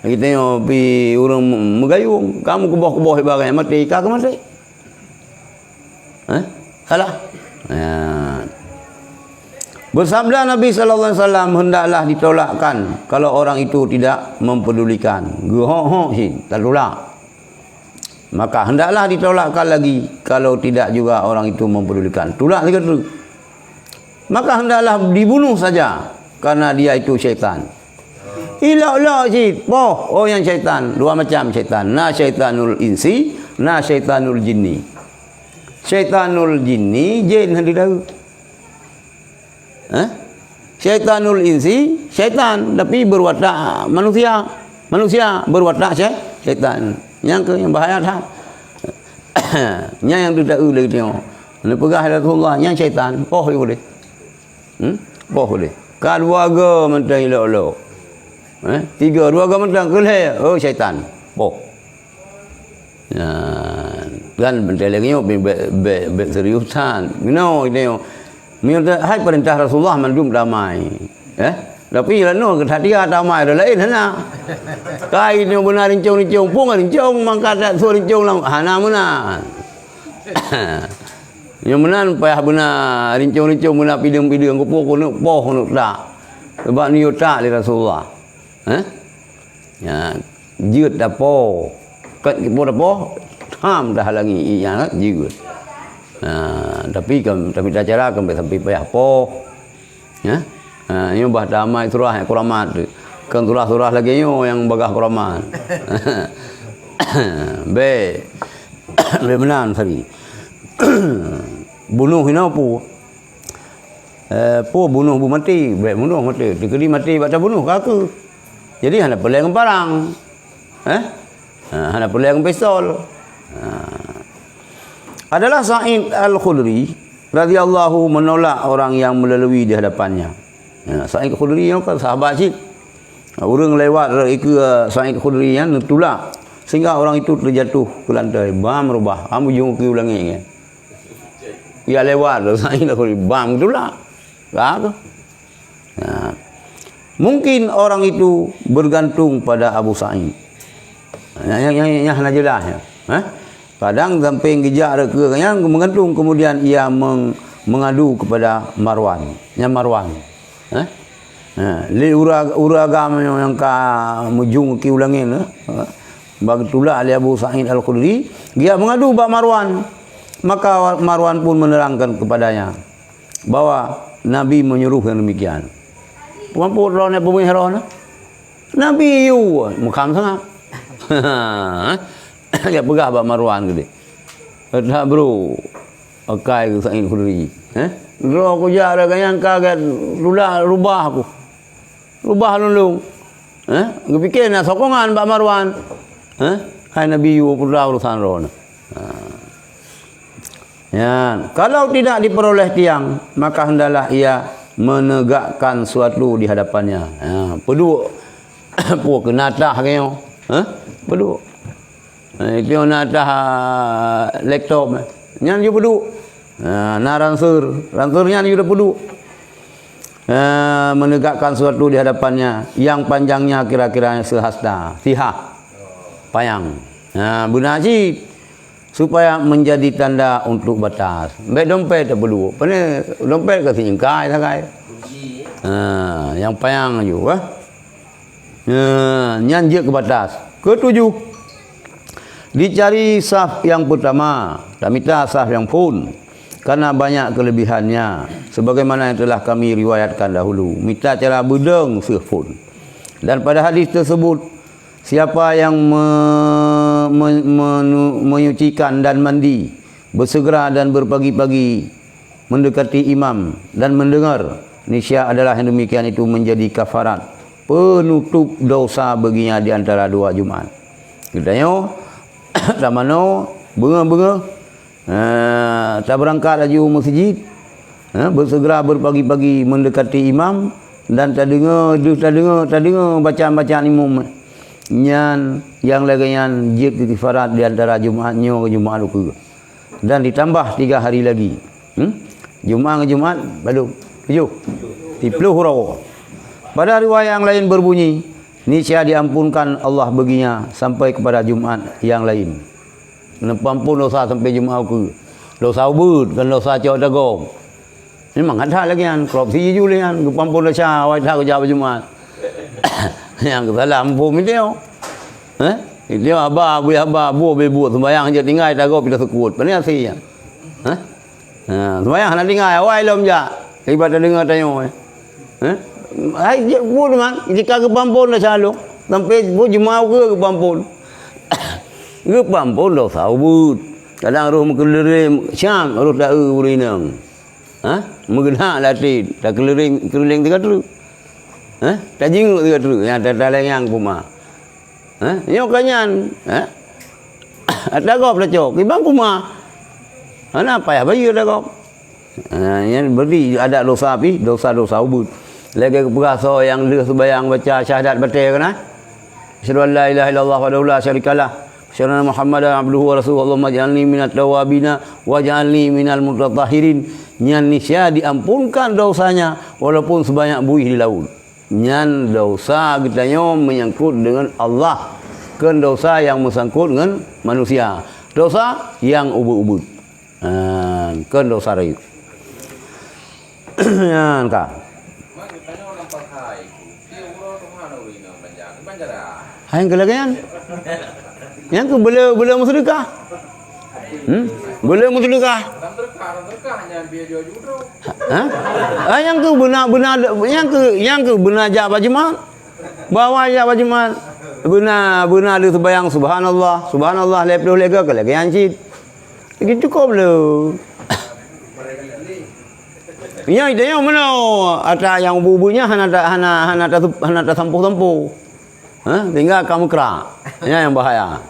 Kita tengok pi orang megayung, kamu kebah-kebah ibarat mati, kak mati. Salah. Bersabda Nabi sallallahu alaihi wasallam, hendaklah ditolakkan kalau orang itu tidak mempedulikan. Geho tak tolak. Maka hendaklah ditolakkan lagi kalau tidak juga orang itu mempedulikan. Tolak lagi tu. Maka hendaklah dibunuh saja karena dia itu syaitan. Ilah oh yang syaitan, dua macam syaitan. Na syaitanul insi, na syaitanul jinni. Syaitanul jinni jin hendak tahu. Syaitanul insi syaitan tapi berwatak manusia. Manusia berwatak syaitan. Yang bahaya tak. Yang tidak boleh tengok. Nak pegah Rasulullah yang syaitan, poh boleh. Poh boleh. Keluarga mentang elok-elok. Tiga keluarga mentang kelih, oh syaitan. Poh. Kan bentar lagi be seriusan. No, minta hai perintah Rasulullah mandum damai. Tapi lano ketia damai dah lain hana. Kai ni benar rincung pun rincung mangkat dak suruh rincung lang hana mana. Yang benar payah benar rincung benar pidung kupu kuno poh nuk dak. Sebab ni otak li Rasulullah. Ya, jeut dah poh. Kat poh dah poh, ham dah halangi yang jeut. Tapi dah cara sampai payah poh. Ya. Ini bah damai surah yang kuramat. Kan surah lagi yang bagah kuramat. Be benar tadi. Bunuh hina pu. Bunuh bu mati, be bunuh mati. Dikeri mati baca bunuh kaku. Jadi hendak peleng parang. Hendak peleng pistol. Adalah Sa'id Al-Khudri radhiyallahu menolak orang yang melalui di hadapannya. Sa'id Khudri yang kan sahabat cik. Orang lewat ke Sa'id Khudri yang tolak sehingga orang itu terjatuh ke lantai. Bam rubah. Kamu jung ke ulangi kan. Ya lewat Sa'id Khudri bam tolak. Apa? Mungkin orang itu bergantung pada Abu Sa'id. Yang hanya jelas ya. Kadang sampai gejak ke yang menggantung kemudian ia mengadu kepada Marwan. Yang Marwan. Li uragam yang ka mujung ki ulangin bagi tulak ali Abu Sa'id Al-Khudri dia mengadu bak Marwan, maka Marwan pun menerangkan kepadanya bahwa Nabi menyuruh yang demikian. Mampu rone bumi herona Nabi you mukam sangat. Dia pegah bak Marwan gede. Dah bro akai ke Sa'id Khudri. Bro aku jara yang kaget rubah aku. Rubah lulung. Aku fikir nak sokongan Pak Marwan. Hai Nabi you pula urusan ron. Ya, kalau tidak diperoleh tiang, maka hendaklah ia menegakkan suatu di hadapannya. Peduk. Puak kenatah kayaknya. Peduk. Itu natah laptop. Nyan you peduk. Ransurnya ni sudah peduk. Menegakkan sesuatu di hadapannya yang panjangnya kira-kira sehasta, tihah, payang. Guna haji supaya menjadi tanda untuk batas. Baik dompet tak peduk. Pernah dompet ke singkai sakai. Yang payang juga. Nyanjik ke batas. Ketujuh, dicari saf yang pertama, tak minta saf yang pun. Karena banyak kelebihannya sebagaimana yang telah kami riwayatkan dahulu. Minta cara bedeng sehpun. Dan pada hadis tersebut siapa yang menyucikan dan mandi, bersegera dan berpagi-pagi mendekati imam dan mendengar, niscaya adalah yang demikian itu menjadi kafarat, penutup dosa baginya di antara dua Jumaat. Katanya tamano bunga-bunga tak berangkat lagi masjid, bersegera berpagi-pagi mendekati imam dan tak dengar bacaan imam. Nyan yang lagian jid istighfarat di antara Jumaatnya ke Jumaat lupa. Dan ditambah 3 hari lagi. Jumaat ke Jumaat baru 7 hurau. Pada riwayat yang lain berbunyi, niscaya diampunkan Allah baginya sampai kepada Jumaat yang lain. Menampun dosa sampai Jumaat ke. dosa ubud kan dosa cok dagong. Memang ada lagi kan korupsi julian kepampun dosa awak dah kerja Jumaat. Yang salah ampun dia. Dia abah bu buat sembahyang je tinggal dago pila sekut. Pani asi ya. Sembahyang nak tinggal awak lom ja. Ibadah dengar tanya. Hai bu teman, jika kepampun dah selalu sampai bu Jumaat ke kepampun. Kepampun dosa ubud. Kadang roh mengeliling Syam, roh dah urinang. Mengenak latih, dah keliling tiga dulu. Tak jinguk tiga dulu, yang tak lengang puma. Yo kanyan, ada gop dah cok, ibang puma. Apa ya bayu dah gop. Yang beri ada dosa api, dosa ubud. Lagi berasa yang dia sembahyang baca syahadat batal kan? Asyhadu an la ilaha illallah wa la syarikalah. Asyhadu anna Muhammadan abduhu wa rasuluhu. Allahumma ij'alni minat tawabina waj'alni minal mutatahhirin. Nyan nisya diampunkan dosanya walaupun sebanyak buih di laut. Nyan dosa kitanya menyangkut dengan Allah. Kan dosa yang bersangkut dengan manusia. Dosa yang ubud-ubud. Kan dosa rayu. Yan ka.
Mak tanya orang pakai. Dia urut rumah ada urin banyak. Banyak dah.
Hayang kelagayan. Yang ke bela musyrikah. Bela musyrikah.
Terkah hanya biar jual judro.
Yang ke benar yang ke benar jak bajmal. Bawa jak bajmal. Benar dia sembahyang subhanallah lepas lega ke lagayan cit. Gitu kau belum. Ya itu yang mana ada yang bubunya hana sampu-sampu. Tinggal kamu kerak. Ini yang bahaya.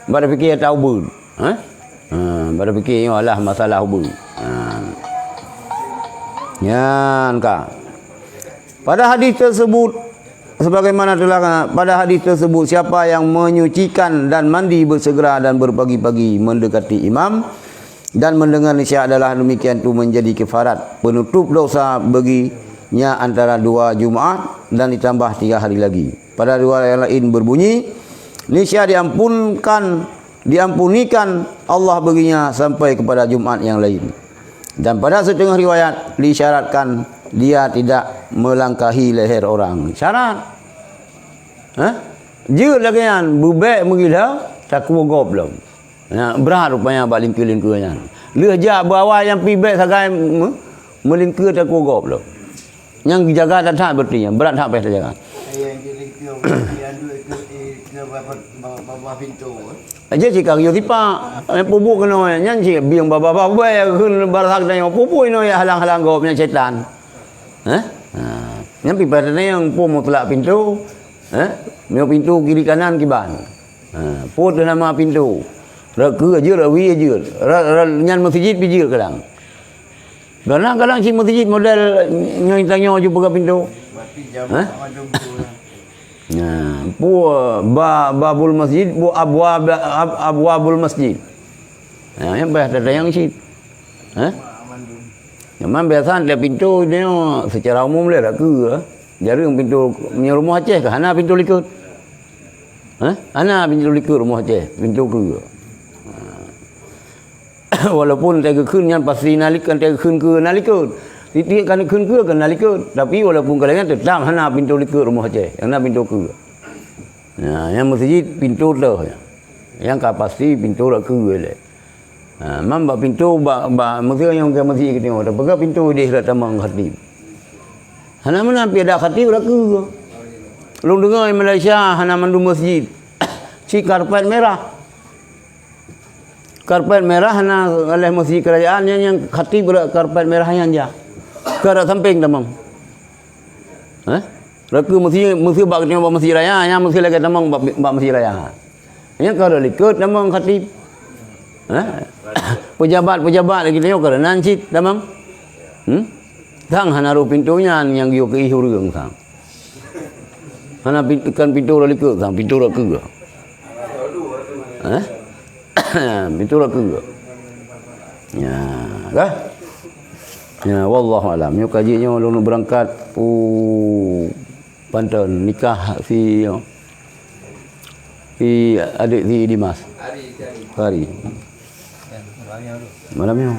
Baru fikir tahu bud. Baru fikir ialah masalah hubung. Yan ka. Pada hadis tersebut sebagaimana telah pada hadis tersebut siapa yang menyucikan dan mandi bersegera dan berpagi-pagi mendekati imam dan mendengar nisya adalah demikian itu menjadi kafarat penutup dosa baginya antara 2 Jumaat dan ditambah 3 hari lagi. Pada riwayat yang lain berbunyi nisya diampunikan Allah baginya sampai kepada Jumaat yang lain. Dan pada setengah riwayat disyaratkan dia tidak melangkahi leher orang. Syarat. Dia lagi yang bubek menggila tak kuogop belum. Berat rupanya bak lingkir-lingkirnya. Leh jak bawa yang pibek sagai melingkir tak kuogop belum. Yang jaga tak tak berarti berat tak payah jaga.
Yang dilingkir yang ke bawah pintu.
Aja jika yo tipa pupu kena nyan si biang baba bae keun barasak dan pupu ino ya halang-halang gopnya setan. Yang pibek yang pu mutlak pintu. Meu pintu kiri kanan kiban. Put nama pintu. Raka aja rawi aja. Nyan masjid bijil kadang. Kadang-kadang si masjid model nyoi tanya jumpa pintu.
Berarti jamaah madum.
Babul masjid, abwabul masjid. Yang biasa ada yang sih. Yang biasa ada pintu dia secara umum le tak ke. Jarang pintu punya rumah Aceh ke hana pintu likut. Hana pintu likut rumah Aceh, pintu ke. Walaupun tega keun yang pasti nalikan tega keun ke nalikut. Titik kan keun ke kan nalikut. Tapi walaupun kalangan tetap hana pintu likut rumah Aceh, hana pintu ke. Yang masjid pintu tu. Yang ka pasti pintu rak ke le. Mamba pintu mesti yang ke masjid kita tengok. Tapi pintu dia rak tamang khatib. Hana mana pi ada khatib rak ke. Lu dengar Malaysia hana mandu masjid. Si karpet merah. Karpet merah hana oleh masjid kerajaan yang khatib karpet merah yang ja. Ke samping tamang. Raka mesti bak tengok masjid raya, yang mesti lagi tamang bak masjid raya. Yang kalau likut tamang khatib. Pejabat lagi tengok kerana nancit tamang. Sang hana ru pintunya yang yo ke ihurung sang. Hana pintu likut sang pintu rak ke. Pintu rak ke. Ya, dah. Ya, wallahu alam. Yo kajinya ulun berangkat Banten nikah si adik si Dimas. Hari.
Malamnya tu.
Malamnya.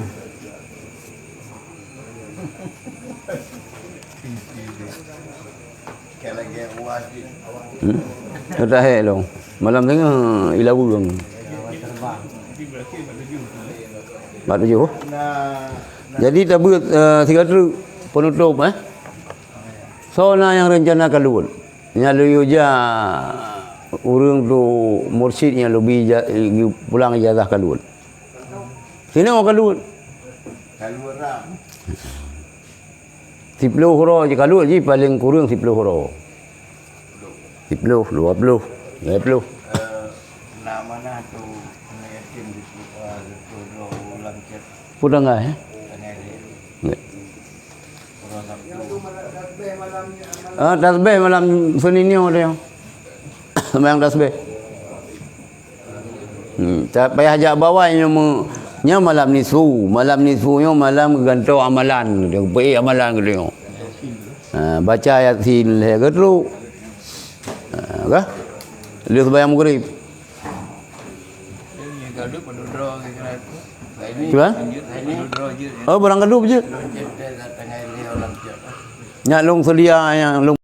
Kayak lagi uas di.
Dah hello. Malam tengah ila burung.
Terbang.
Mak tujuh.
Nah,
Jadi tabut tiga truk penutup So na yang rencana kaluan. Nya lu ja urang tu mursyidnya lebih pulang ijazah kaluan. Sini mau kaluan.
kalau orang
10 huruf je kaluan je paling kurang 10 huruf. 10, 20, 30.
nak mana tu kena yakin di tu ulang chat
Pudang ah eh.
tengah dia.
Nggak.
Orang Sabtu.
Tasbih malam Seninnya dia. Sembahyang tasbih. Tak payah ajak bawahnya nya malam nisfunya malam gantung amalan dia pergi amalan ke dia. Baca Yasin le ke tu. Kah? Dia sembahyang maghrib.
Ini gaduh pada draw kira tu. Ini
Tuan?
ini draw je.
Oh, barang gaduh je.
Tengah dia ulang chat.
Nyak long sedia yang long